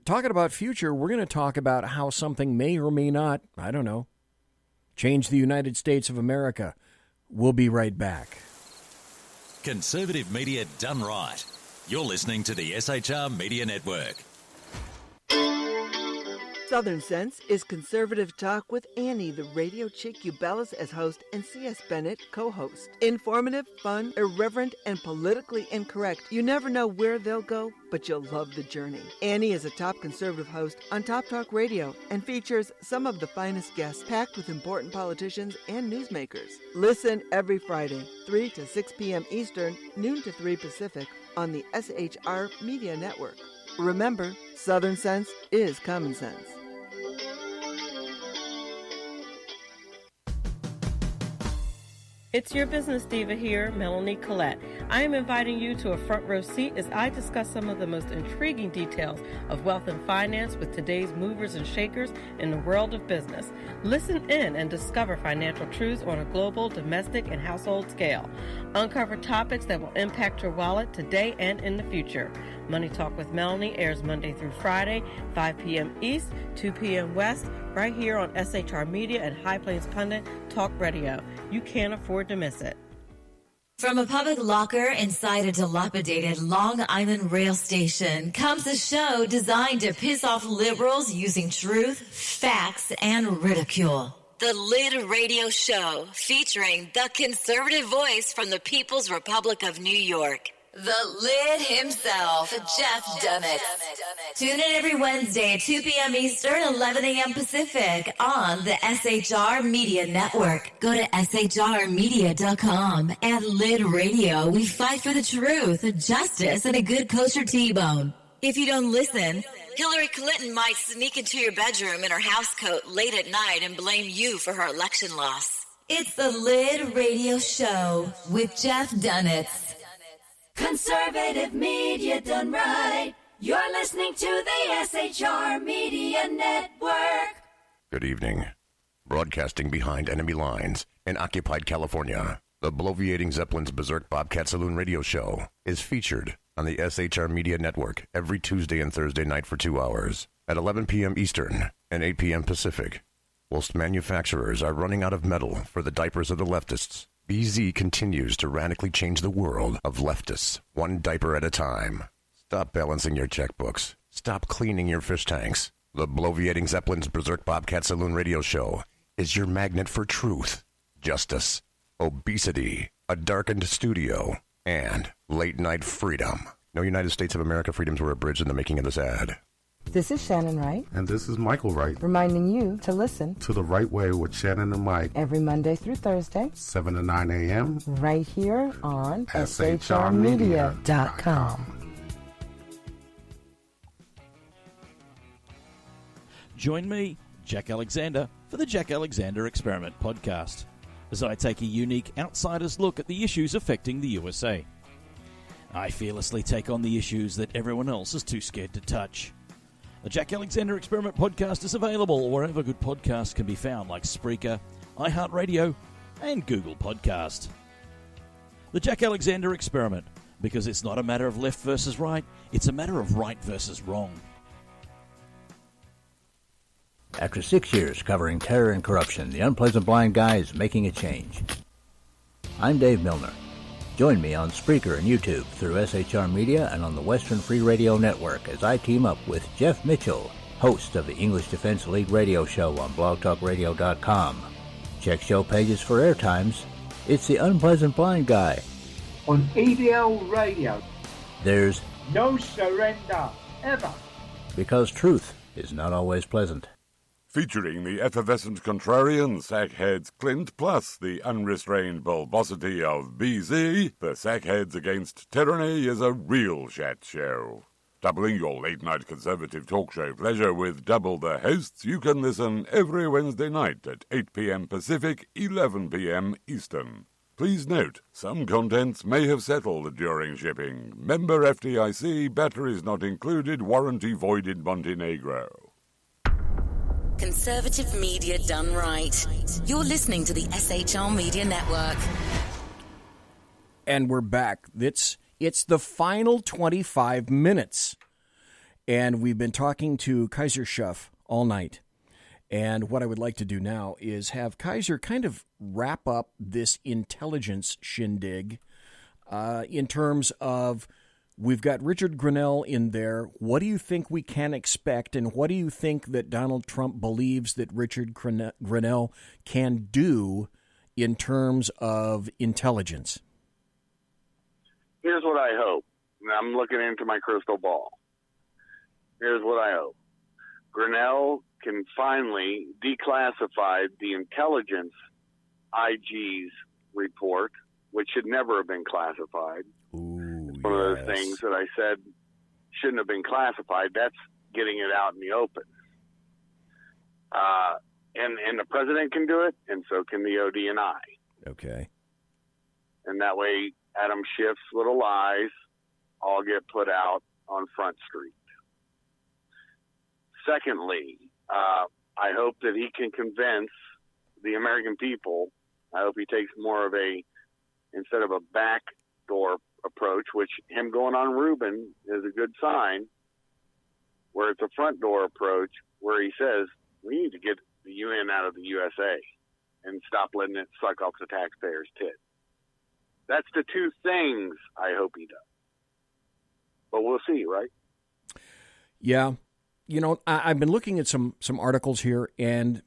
talking about future, we're going to talk about how something may or may not, I don't know, change the United States of America. We'll be right back. Conservative media done right. You're listening to the SHR Media Network. Southern Sense is conservative talk with Annie, the radio chick you bellows as host, and C.S. Bennett co-host. Informative, fun, irreverent, and politically incorrect. You never know where they'll go, but you'll love the journey. Annie is a top conservative host on Top Talk Radio and features some of the finest guests packed with important politicians and newsmakers. Listen every Friday, 3 to 6 p.m. Eastern, noon to 3 Pacific, on the SHR Media Network. Remember, Southern Sense is common sense. It's your business diva here, Melanie Collette. I am inviting you to a front row seat as I discuss some of the most intriguing details of wealth and finance with today's movers and shakers in the world of business. Listen in and discover financial truths on a global, domestic, and household scale. Uncover topics that will impact your wallet today and in the future. Money Talk with Melanie airs Monday through Friday, 5 p.m. East, 2 p.m. West, right here on SHR Media and High Plains Pundit Talk Radio. You can't afford to miss it. From a public locker inside a dilapidated Long Island rail station comes a show designed to piss off liberals using truth, facts, and ridicule. The Lid Radio Show, featuring the conservative voice from the People's Republic of New York. The Lid himself, Jeff Dunnett. Tune in every Wednesday at 2 p.m. Eastern, 11 a.m. Pacific on the SHR Media Network. Go to shrmedia.com. At Lid Radio, we fight for the truth, justice, and a good kosher T-bone. If you don't listen, Hillary Clinton might sneak into your bedroom in her housecoat late at night and blame you for her election loss. It's the Lid Radio Show with Jeff Dunnett. Conservative media done right. You're listening to the SHR Media Network. Good evening. Broadcasting behind enemy lines in occupied California, the bloviating Zeppelin's Berserk Bobcat Saloon radio show is featured on the SHR Media Network every Tuesday and Thursday night for 2 hours at 11 p.m. Eastern and 8 p.m. Pacific. Whilst manufacturers are running out of metal for the diapers of the leftists, BZ continues to radically change the world of leftists, one diaper at a time. Stop balancing your checkbooks. Stop cleaning your fish tanks. The bloviating Zeppelin's Berserk Bobcat Saloon radio show is your magnet for truth, justice, obesity, a darkened studio, and late-night freedom. No United States of America freedoms were abridged in the making of this ad. This is Shannon Wright. And this is Michael Wright. Reminding you to listen to The Right Way with Shannon and Mike. Every Monday through Thursday. 7 to 9 a.m. Right here on SHRmedia.com. Join me, Jack Alexander, for the Jack Alexander Experiment podcast, as I take a unique outsider's look at the issues affecting the USA. I fearlessly take on the issues that everyone else is too scared to touch. The Jack Alexander Experiment podcast is available wherever good podcasts can be found, like Spreaker, iHeartRadio, and Google Podcast. The Jack Alexander Experiment, because it's not a matter of left versus right, it's a matter of right versus wrong. After 6 years covering terror and corruption, the unpleasant blind guy is making a change. I'm Dave Milner. Join me on Spreaker and YouTube through SHR Media and on the Western Free Radio Network as I team up with Jeff Mitchell, host of the English Defense League radio show on blogtalkradio.com. Check show pages for airtimes. It's the Unpleasant Blind Guy. On EDL Radio. There's no surrender, ever. Because truth is not always pleasant. Featuring the effervescent contrarian sackheads Clint, plus the unrestrained bulbosity of BZ, the Sackheads Against Tyranny is a real chat show. Doubling your late-night conservative talk show pleasure with double the hosts, you can listen every Wednesday night at 8 p.m. Pacific, 11 p.m. Eastern. Please note, some contents may have settled during shipping. Member FDIC, batteries not included, warranty void in Montenegro. Conservative media done right. You're listening to the SHR Media Network. And we're back. It's the final 25 minutes. And we've been talking to KAISER SHUFF all night. And what I would like to do now is have KAISER kind of wrap up this intelligence shindig in terms of, we've got Richard Grenell in there. What do you think we can expect, and what do you think that Donald Trump believes that Richard Grenell can do in terms of intelligence? Here's what I hope. I'm looking into my crystal ball. Here's what I hope. Grenell can finally declassify the intelligence IG's report, which should never have been classified. Ooh, one of those things that I said shouldn't have been classified. That's getting it out in the open. And the president can do it, and so can the ODNI. Okay. And that way, Adam Schiff's little lies all get put out on Front Street. Secondly, I hope that he can convince the American people. I hope he takes more of instead of a backdoor approach, which him going on Rubin is a good sign, where it's a front door approach where he says, we need to get the UN out of the USA and stop letting it suck off the taxpayers' tit. That's the two things I hope he does. But we'll see, right? Yeah. You know, I've been looking at some articles here, and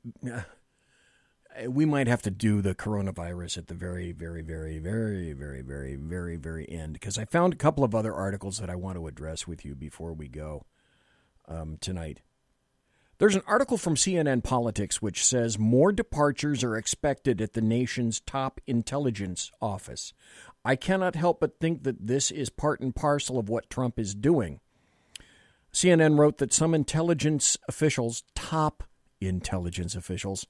we might have to do the coronavirus at the very, very, very, very, very, very, very, very end, because I found a couple of other articles that I want to address with you before we go tonight. There's an article from CNN Politics which says more departures are expected at the nation's top intelligence office. I cannot help but think that this is part and parcel of what Trump is doing. CNN wrote that some intelligence officials, top intelligence officials,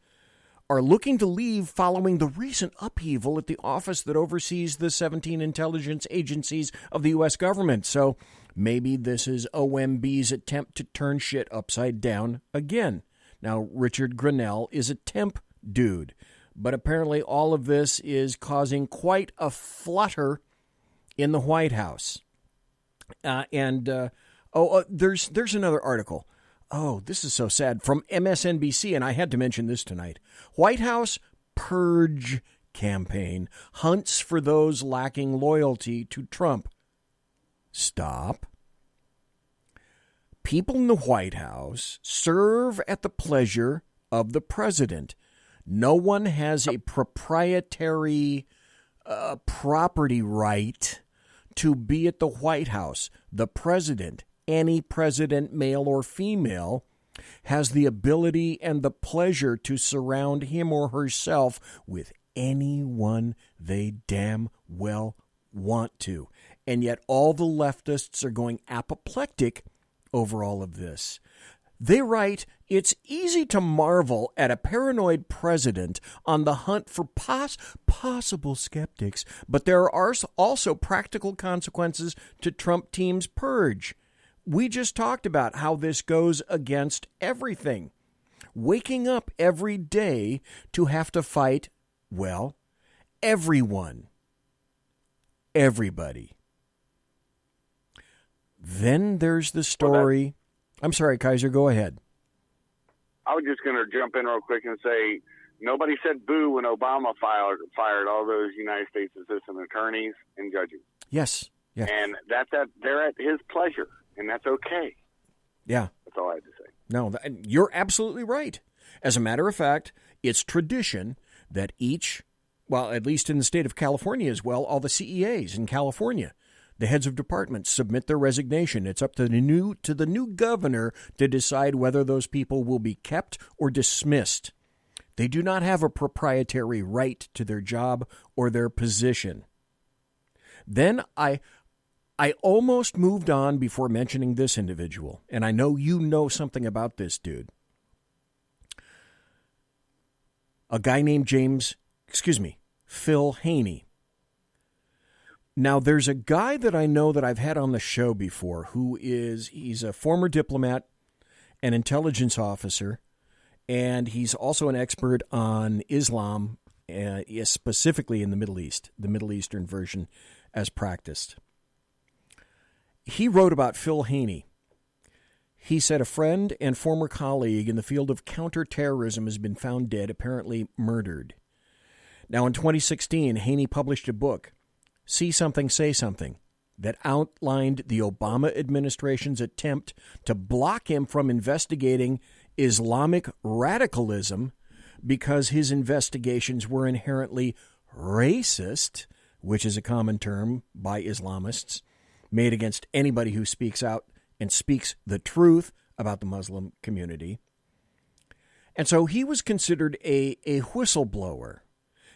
are looking to leave following the recent upheaval at the office that oversees the 17 intelligence agencies of the U.S. government. So maybe this is OMB's attempt to turn shit upside down again. Now, Richard Grenell is a temp dude, but apparently all of this is causing quite a flutter in the White House. There's another article. Oh, this is so sad. From MSNBC, and I had to mention this tonight. White House Purge campaign hunts for those lacking loyalty to Trump. Stop. People in the White House serve at the pleasure of the president. No one has a proprietary property right to be at the White House. The president, any president, male or female, has the ability and the pleasure to surround him or herself with anyone they damn well want to. And yet all the leftists are going apoplectic over all of this. They write, it's easy to marvel at a paranoid president on the hunt for possible skeptics, but there are also practical consequences to Trump team's purge. We just talked about how this goes against everything. Waking up every day to have to fight, well, everyone. Everybody. Then there's the story. I'm sorry, KAISER, go ahead. I was just going to jump in real quick and say Nobody said boo when Obama fired all those United States assistant attorneys and judges. Yes. Yeah. And they're at his pleasure, and that's okay. Yeah. That's all I had to say. No, you're absolutely right. As a matter of fact, it's tradition that at least in the state of California as well, all the CEAs in California, the heads of departments submit their resignation. It's up to the new governor to decide whether those people will be kept or dismissed. They do not have a proprietary right to their job or their position. Then I almost moved on before mentioning this individual, and I know you know something about this dude. A guy named Phil Haney. Now, there's a guy that I know that I've had on the show before he's a former diplomat, an intelligence officer, and he's also an expert on Islam, specifically in the Middle East, the Middle Eastern version as practiced. He wrote about Phil Haney. He said a friend and former colleague in the field of counterterrorism has been found dead, apparently murdered. Now, in 2016, Haney published a book, See Something, Say Something, that outlined the Obama administration's attempt to block him from investigating Islamic radicalism because his investigations were inherently racist, which is a common term by Islamists, made against anybody who speaks out and speaks the truth about the Muslim community. And so he was considered a whistleblower.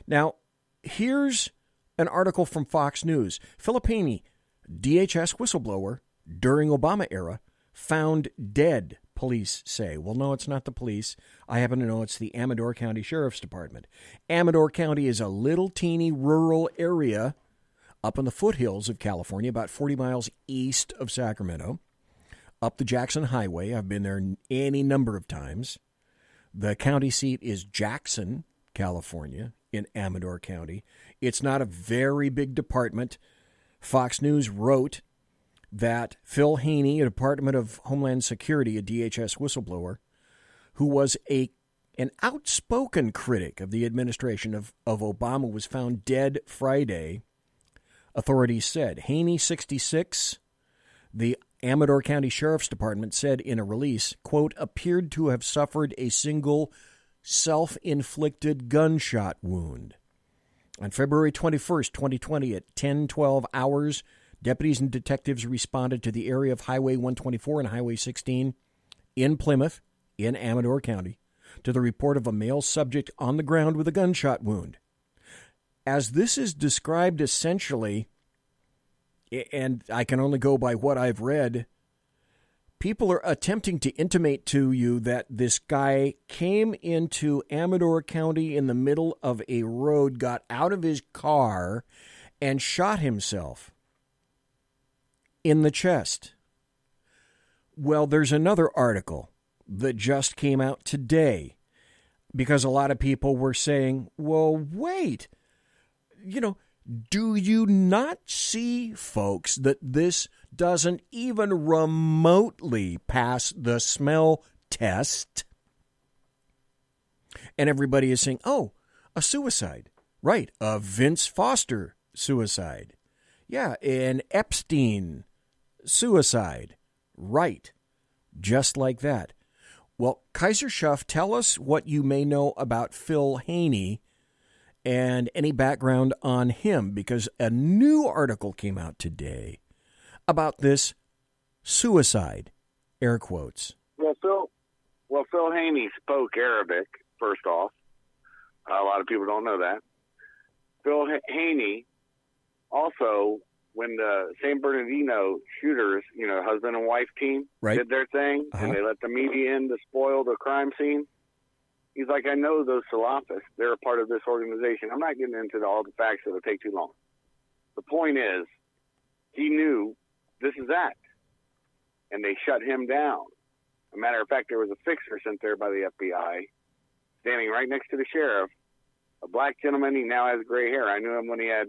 Now, here's an article from Fox News. Philip Haney, DHS whistleblower during Obama era, found dead, police say. Well, no, it's not the police. I happen to know it's the Amador County Sheriff's Department. Amador County is a little teeny rural area up in the foothills of California, about 40 miles east of Sacramento, up the Jackson Highway. I've been there any number of times. The county seat is Jackson, California, in Amador County. It's not a very big department. Fox News wrote that Phil Haney, a Department of Homeland Security, a DHS whistleblower, who was an outspoken critic of the administration of Obama, was found dead Friday, authorities said. Haney, 66, the Amador County Sheriff's Department said in a release, quote, appeared to have suffered a single self-inflicted gunshot wound. On February 21st, 2020, at 10:12 hours, deputies and detectives responded to the area of Highway 124 and Highway 16 in Plymouth, in Amador County, to the report of a male subject on the ground with a gunshot wound. As this is described essentially, and I can only go by what I've read, people are attempting to intimate to you that this guy came into Amador County in the middle of a road, got out of his car, and shot himself in the chest. Well, there's another article that just came out today because a lot of people were saying, well, wait, do you not see, folks, that this doesn't even remotely pass the smell test? And everybody is saying, oh, a suicide. Right, a Vince Foster suicide. Yeah, an Epstein suicide. Right, just like that. Well, KAISER SHUFF, tell us what you may know about Phil Haney and any background on him, because a new article came out today about this suicide, air quotes. Well, Phil Haney spoke Arabic, first off. A lot of people don't know that. Phil Haney also, when the San Bernardino shooters, husband and wife team, did their thing, and they let the media in to spoil the crime scene, he's like, I know those Salafists. They're a part of this organization. I'm not getting into all the facts. It'll take too long. The point is, he knew this is that, and they shut him down. As a matter of fact, there was a fixer sent there by the FBI, standing right next to the sheriff, a black gentleman. He now has gray hair. I knew him when he had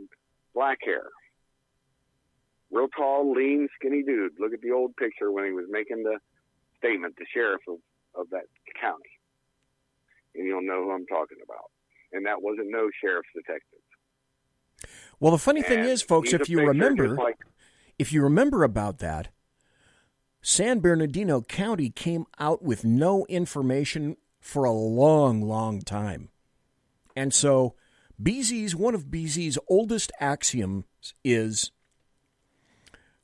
black hair. Real tall, lean, skinny dude. Look at the old picture when he was making the statement, the sheriff of that county. and you'll know who I'm talking about. And that wasn't no sheriff's detective. Well, the funny thing is, folks, if you remember about that, San Bernardino County came out with no information for a long, long time. And so one of BZ's oldest axioms is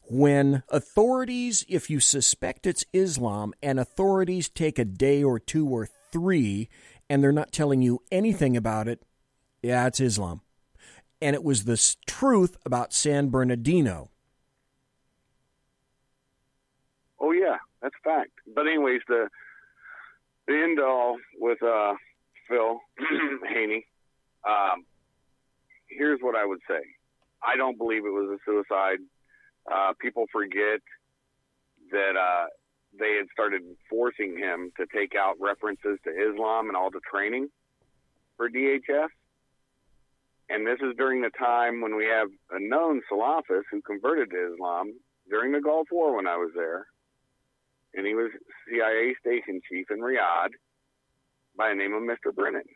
when authorities, if you suspect it's Islam, and authorities take a day or 2 or 3, and they're not telling you anything about it, yeah, it's Islam. And it was the truth about San Bernardino. Oh, yeah, that's a fact. But anyways, the end all with Phil Haney, here's what I would say. I don't believe it was a suicide. People forget that they had started forcing him to take out references to Islam and all the training for DHS. And this is during the time when we have a known Salafist who converted to Islam during the Gulf War when I was there. And he was CIA station chief in Riyadh by the name of Mr. Brennan,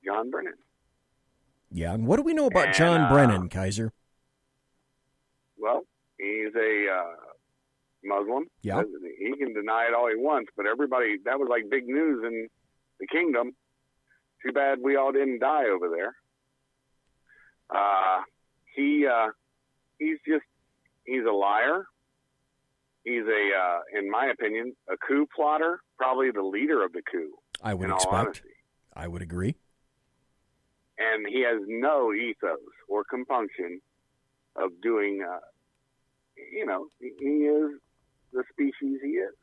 John Brennan. Yeah, and what do we know about John Brennan, Kaiser? Well, he's a Muslim. Yeah. He can deny it all he wants, but everybody, that was like big news in the kingdom. Too bad we all didn't die over there. He's a liar. He's in my opinion, a coup plotter, probably the leader of the coup. I would expect. I would agree. And he has no ethos or compunction of doing, he is the species he is,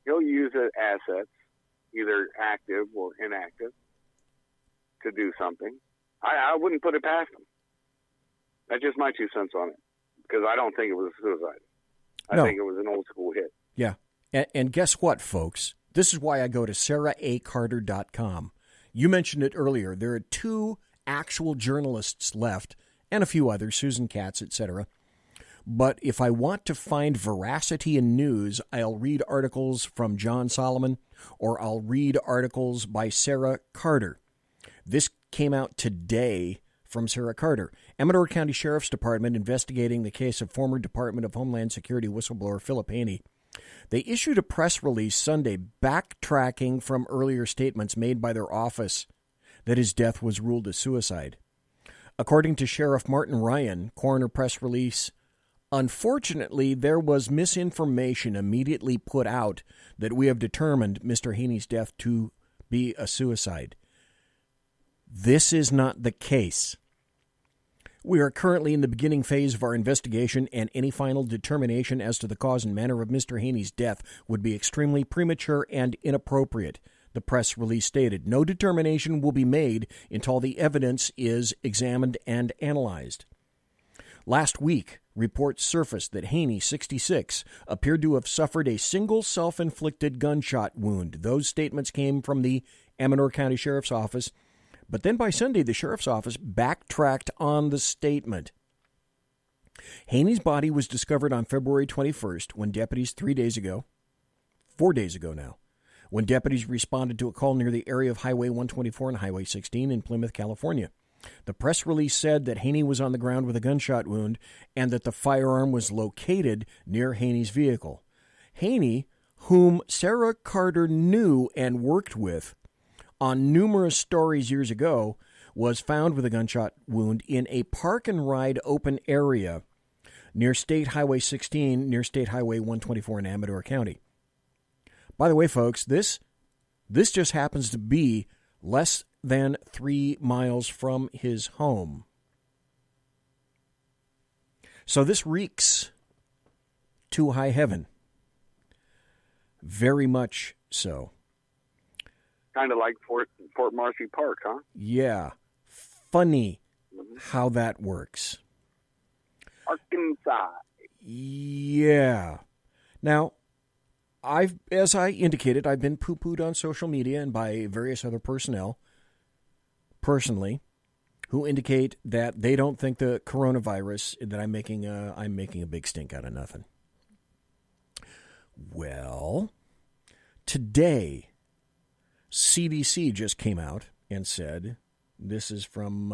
He'll use assets, either active or inactive, to do something. I wouldn't put it past him. That's just my 2 cents on it, because I don't think it was a suicide. I think it was an old school hit. Yeah. And guess what, folks? This is why I go to sarahacarter.com. You mentioned it earlier. There are 2 actual journalists left, and a few others, Susan Katz, etc. But if I want to find veracity in news, I'll read articles from John Solomon, or I'll read articles by Sarah Carter. This came out today from Sarah Carter. Amador County Sheriff's Department investigating the case of former Department of Homeland Security whistleblower Philip Haney. They issued a press release Sunday backtracking from earlier statements made by their office that his death was ruled a suicide. According to Sheriff Martin Ryan, coroner press release, unfortunately, there was misinformation immediately put out that we have determined Mr. Haney's death to be a suicide. This is not the case. We are currently in the beginning phase of our investigation, and any final determination as to the cause and manner of Mr. Haney's death would be extremely premature and inappropriate, the press release stated. No determination will be made until the evidence is examined and analyzed. Last week, reports surfaced that Haney, 66, appeared to have suffered a single self-inflicted gunshot wound. Those statements came from the Amador County Sheriff's Office. But then by Sunday, the Sheriff's Office backtracked on the statement. Haney's body was discovered on February 21st when deputies 4 days ago now, when deputies responded to a call near the area of Highway 124 and Highway 16 in Plymouth, California. The press release said that Haney was on the ground with a gunshot wound and that the firearm was located near Haney's vehicle. Haney, whom Sarah Carter knew and worked with on numerous stories years ago, was found with a gunshot wound in a park-and-ride open area near State Highway 16, near State Highway 124 in Amador County. By the way, folks, this just happens to be less than 3 miles from his home. So this reeks to high heaven. Very much so. Kind of like Fort Marcy Park, huh? Yeah. Funny how that works. Arkansas. Yeah. Now, as I indicated, I've been poo-pooed on social media and by various other personnel, personally, who indicate that they don't think the coronavirus, that I'm making a big stink out of nothing. Well, today, CDC just came out and said, this is from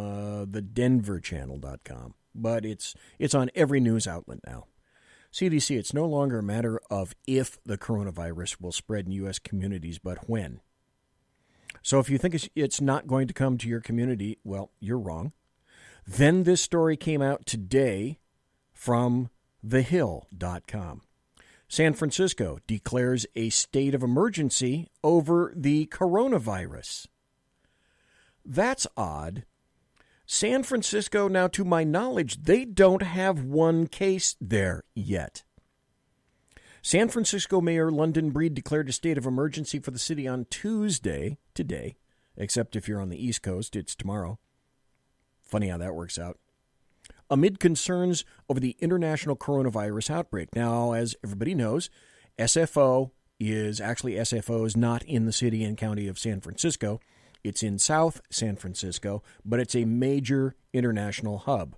the denverchannel.com, but it's on every news outlet now. CDC, it's no longer a matter of if the coronavirus will spread in U.S. communities, but when. So if you think it's not going to come to your community, well, you're wrong. Then this story came out today from thehill.com. San Francisco declares a state of emergency over the coronavirus. That's odd. San Francisco, now to my knowledge, they don't have one case there yet. San Francisco Mayor London Breed declared a state of emergency for the city on Tuesday, today, except if you're on the East Coast, it's tomorrow. Funny how that works out. Amid concerns over the international coronavirus outbreak. Now, as everybody knows, SFO is not in the city and county of San Francisco. It's in South San Francisco, but it's a major international hub.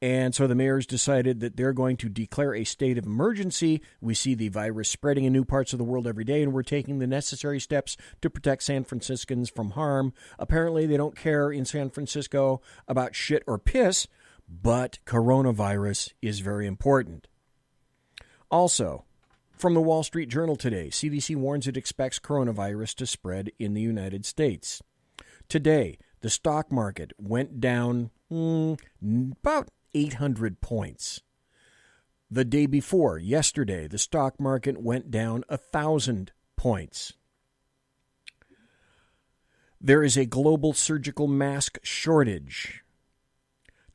And so the mayors decided that they're going to declare a state of emergency. We see the virus spreading in new parts of the world every day, and we're taking the necessary steps to protect San Franciscans from harm. Apparently, they don't care in San Francisco about shit or piss, but coronavirus is very important. Also, from the Wall Street Journal today, CDC warns it expects coronavirus to spread in the United States. Today, the stock market went down about 800 points. The day before, yesterday, the stock market went down 1,000 points. There is a global surgical mask shortage.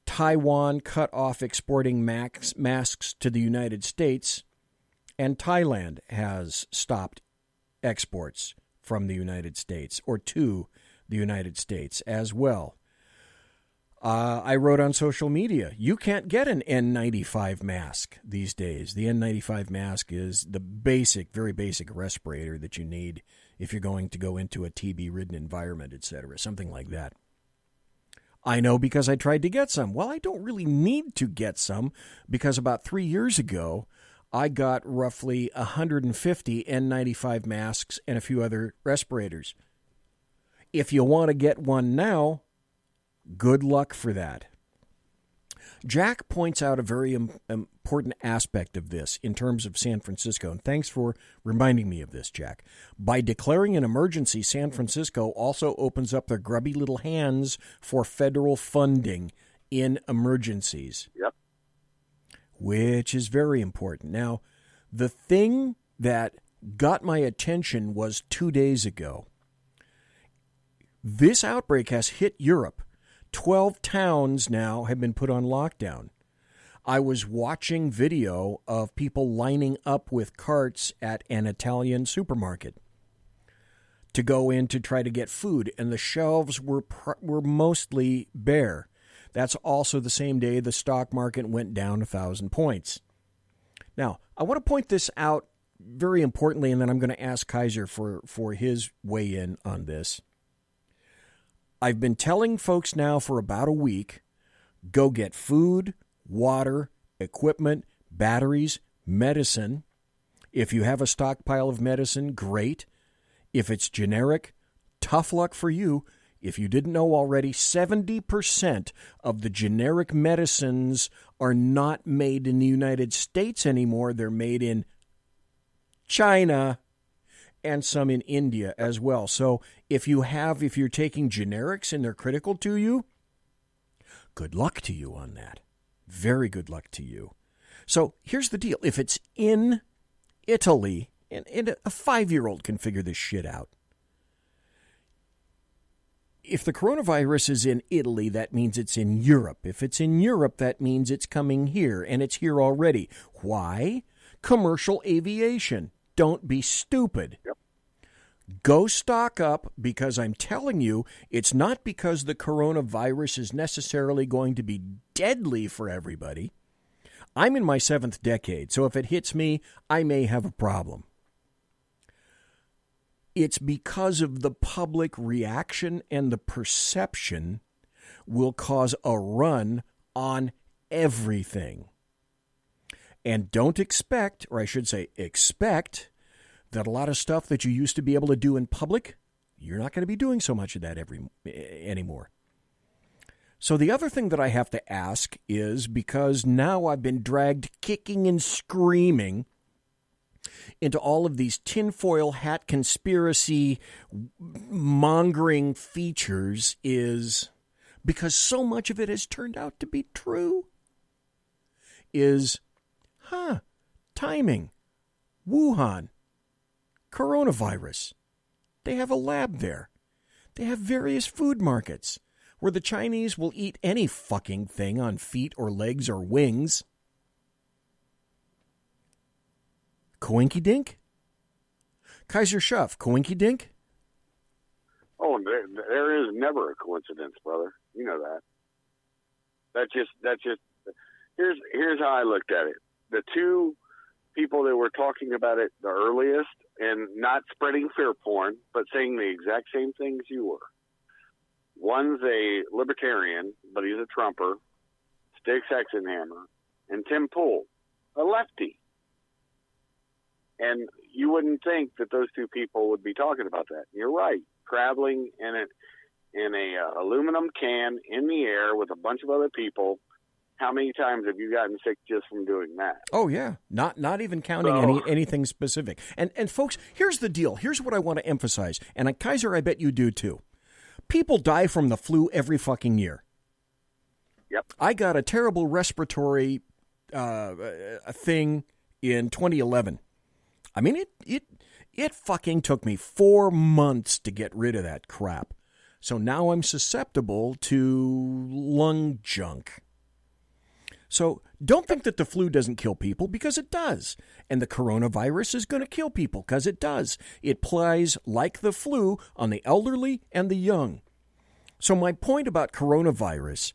Taiwan cut off exporting masks to the United States, and Thailand has stopped exports from the United States, or to the United States as well. I wrote on social media, you can't get an N95 mask these days. The N95 mask is the basic, very basic respirator that you need if you're going to go into a TB-ridden environment, etc., something like that. I know because I tried to get some. Well, I don't really need to get some because about 3 years ago, I got roughly 150 N95 masks and a few other respirators. If you want to get one now, good luck for that. Jack points out a very important aspect of this in terms of San Francisco, and thanks for reminding me of this, Jack. By declaring an emergency, San Francisco also opens up their grubby little hands for federal funding in emergencies. Yep. Which is very important. Now, the thing that got my attention was 2 days ago. This outbreak has hit Europe. 12 towns now have been put on lockdown. I was watching video of people lining up with carts at an Italian supermarket to go in to try to get food, and the shelves were mostly bare. That's also the same day the stock market went down 1,000 points. Now, I want to point this out very importantly, and then I'm going to ask Kaiser for his weigh-in on this. I've been telling folks now for about a week, go get food, water, equipment, batteries, medicine. If you have a stockpile of medicine, great. If it's generic, tough luck for you. If you didn't know already, 70% of the generic medicines are not made in the United States anymore. They're made in China and some in India as well. So if you're taking generics and they're critical to you, good luck to you on that. Very good luck to you. So here's the deal. If it's in Italy, and a 5-year-old can figure this shit out. If the coronavirus is in Italy, that means it's in Europe. If it's in Europe, that means it's coming here, and it's here already. Why? Commercial aviation. Don't be stupid. Yep. Go stock up, because I'm telling you, it's not because the coronavirus is necessarily going to be deadly for everybody. I'm in my 7th decade, so if it hits me, I may have a problem. It's because of the public reaction, and the perception will cause a run on everything. And don't expect, or I should say expect, that a lot of stuff that you used to be able to do in public You're not going to be doing so much of that anymore. So the other thing that I have to ask is, because now I've been dragged kicking and screaming into all of these tinfoil hat conspiracy mongering features, is because so much of it has turned out to be true, is, timing, Wuhan, coronavirus. They have a lab there. They have various food markets where the Chinese will eat any fucking thing on feet or legs or wings. Coinky-dink? Kaiser Schuff, coinky-dink? Oh, there is never a coincidence, brother. You know that. That's just. Here's how I looked at it. The two people that were talking about it the earliest, and not spreading fear porn, but saying the exact same things you were. One's a libertarian, but he's a Trumper, Stig Hexenhammer, and Tim Pool, a lefty. And you wouldn't think that those two people would be talking about that. You're right. Traveling in a aluminum can in the air with a bunch of other people. How many times have you gotten sick just from doing that? Oh, yeah. Not even counting anything specific. And folks, here's the deal. Here's what I want to emphasize. And Kaiser, I bet you do too. People die from the flu every fucking year. Yep. I got a terrible respiratory thing in 2011. I mean, it fucking took me 4 months to get rid of that crap. So now I'm susceptible to lung junk. So don't think that the flu doesn't kill people, because it does. And the coronavirus is going to kill people, because it does. It plays like the flu on the elderly and the young. So my point about coronavirus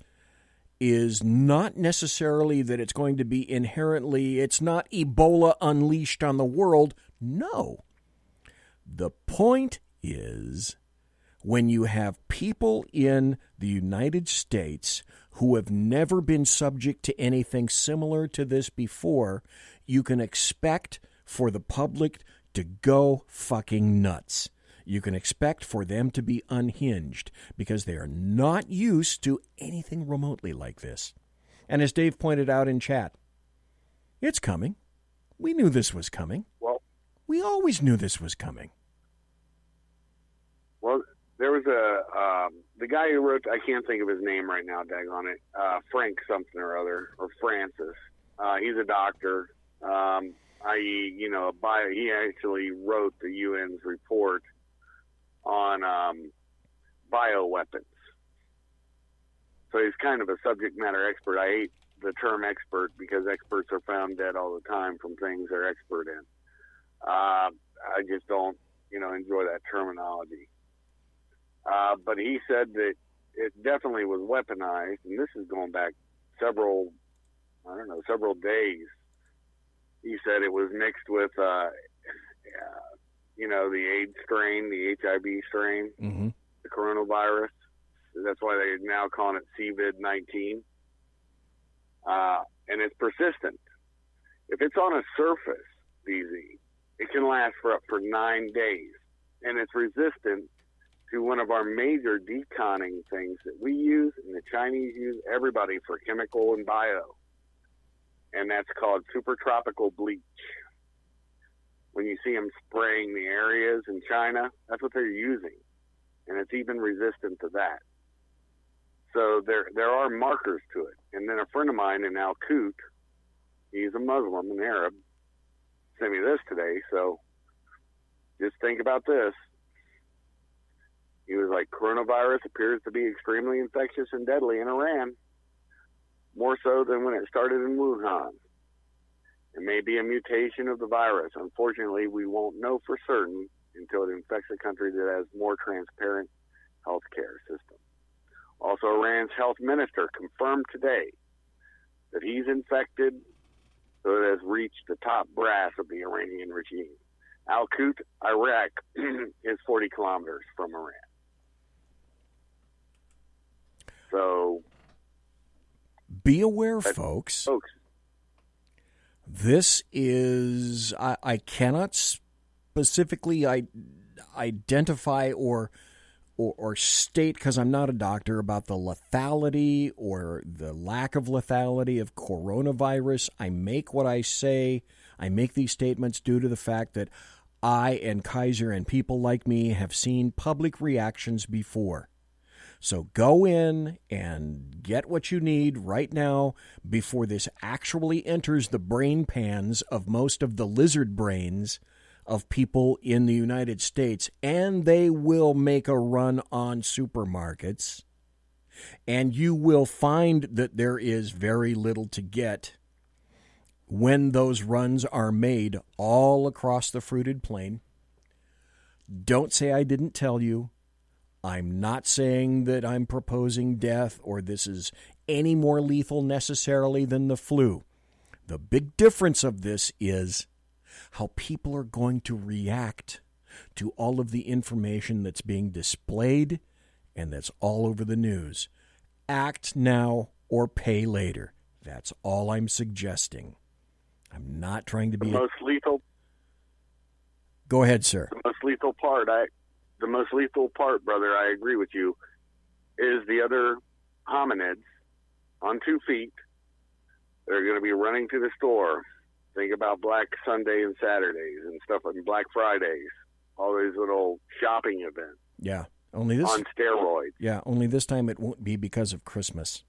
is not necessarily that it's going to be inherently, it's not Ebola unleashed on the world. No. The point is, when you have people in the United States who have never been subject to anything similar to this before, you can expect for the public to go fucking nuts. You can expect for them to be unhinged, because they are not used to anything remotely like this. And as Dave pointed out in chat, it's coming. We knew this was coming. Well, we always knew this was coming. Well, there was the guy who wrote, I can't think of his name right now, daggone it, Frank something or other, or Francis. He's a doctor, he actually wrote the UN's report on bioweapons. So he's kind of a subject matter expert. I hate the term expert, because experts are found dead all the time from things they're expert in. I just don't, enjoy that terminology. But he said that it definitely was weaponized, and this is going back several days. He said it was mixed with, the AIDS strain, the HIV strain, the coronavirus. That's why they're now calling it COVID-19. And it's persistent. If it's on a surface, BZ, it can last for up for 9 days. And it's resistant to one of our major deconning things that we use, and the Chinese use, everybody, for chemical and bio. And that's called supertropical bleach. When you see them spraying the areas in China, that's what they're using. And it's even resistant to that. So there are markers to it. And then a friend of mine in Al-Qut, he's a Muslim, an Arab, sent me this today. So just think about this. He was like, coronavirus appears to be extremely infectious and deadly in Iran, more so than when it started in Wuhan. It may be a mutation of the virus. Unfortunately, we won't know for certain until it infects a country that has more transparent healthcare system. Also, Iran's health minister confirmed today that he's infected, so it has reached the top brass of the Iranian regime. Al-Qut, Iraq, is 40 kilometers from Iran. So, be aware, folks. This is, I cannot specifically identify or state, because I'm not a doctor, about the lethality or the lack of lethality of coronavirus. I make what I say. I make these statements due to the fact that I and Kaiser and people like me have seen public reactions before. So go in and get what you need right now before this actually enters the brain pans of most of the lizard brains of people in the United States, and they will make a run on supermarkets, and you will find that there is very little to get when those runs are made all across the fruited plain. Don't say I didn't tell you. I'm not saying that I'm proposing death or this is any more lethal necessarily than the flu. The big difference of this is how people are going to react to all of the information that's being displayed and that's all over the news. Act now or pay later. That's all I'm suggesting. I'm not trying to be... The most lethal... Go ahead, sir. The most lethal part, brother, I agree with you, is the other hominids on 2 feet. They're going to be running to the store. Think about Black Sunday and Saturdays and stuff, and Black Fridays, all these little shopping events. Yeah, only this on steroids. Yeah, only this time it won't be because of Christmas.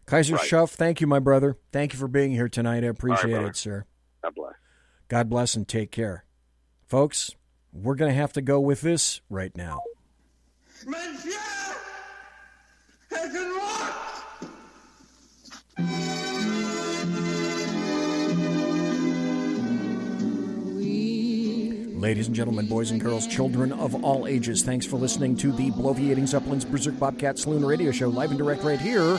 Kaiser Right. Schuff, thank you, my brother. Thank you for being here tonight. I appreciate it, sir. God bless. God bless and take care. Folks, we're going to have to go with this right now. Monsieur! Taken what? Ladies and gentlemen, boys and girls, children of all ages, thanks for listening to the Bloviating Zeppelin's Berserk Bobcat Saloon radio show, live and direct right here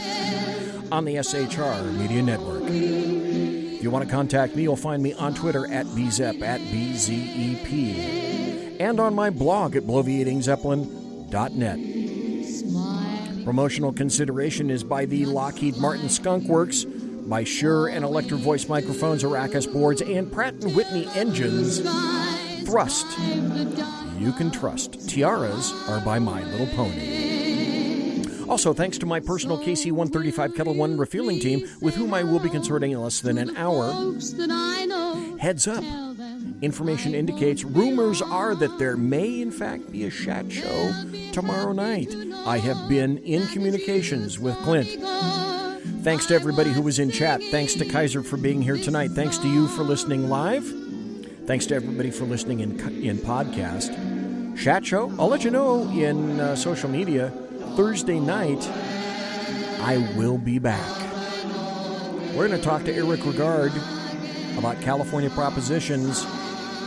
on the SHR Media Network. If you want to contact me, you'll find me on Twitter at BZEP, at BZEP, and on my blog at bloviatingzeppelin.net. Promotional consideration is by the Lockheed Martin Skunk Works, by Shure and Electro Voice microphones, Arrakis boards, and Pratt & Whitney engines. Thrust. You can trust. Tiaras are by My Little Pony. Also, thanks to my personal KC-135 Kettle 1 refueling team, with whom I will be consorting in less than an hour. Heads up. Information indicates rumors are that there may, in fact, be a Shat show tomorrow night. I have been in communications with Clint. Thanks to everybody who was in chat. Thanks to Kaiser for being here tonight. Thanks to you for listening live. Thanks to everybody for listening in podcast. Shat show, I'll let you know in social media. Thursday night, I will be back. We're going to talk to Eric Regard about California propositions.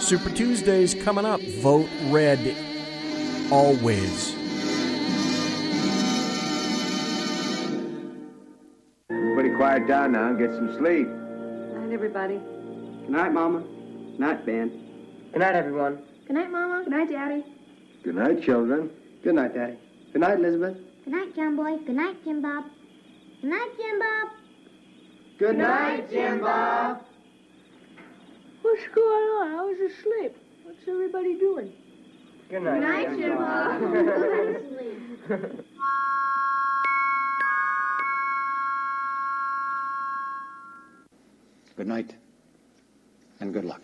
Super Tuesday's coming up. Vote red always. Everybody quiet down now and get some sleep. Good night, everybody. Good night, Mama. Good night, Ben. Good night, everyone. Good night, Mama. Good night, Daddy. Good night, children. Good night, Daddy. Good night, Elizabeth. Good night, John Boy. Good night, Jim Bob. Good night, Jim Bob. Good night, Jim Bob. What's going on? I was asleep. What's everybody doing? Good night, Good night, Jim Bob. Good night, and good luck.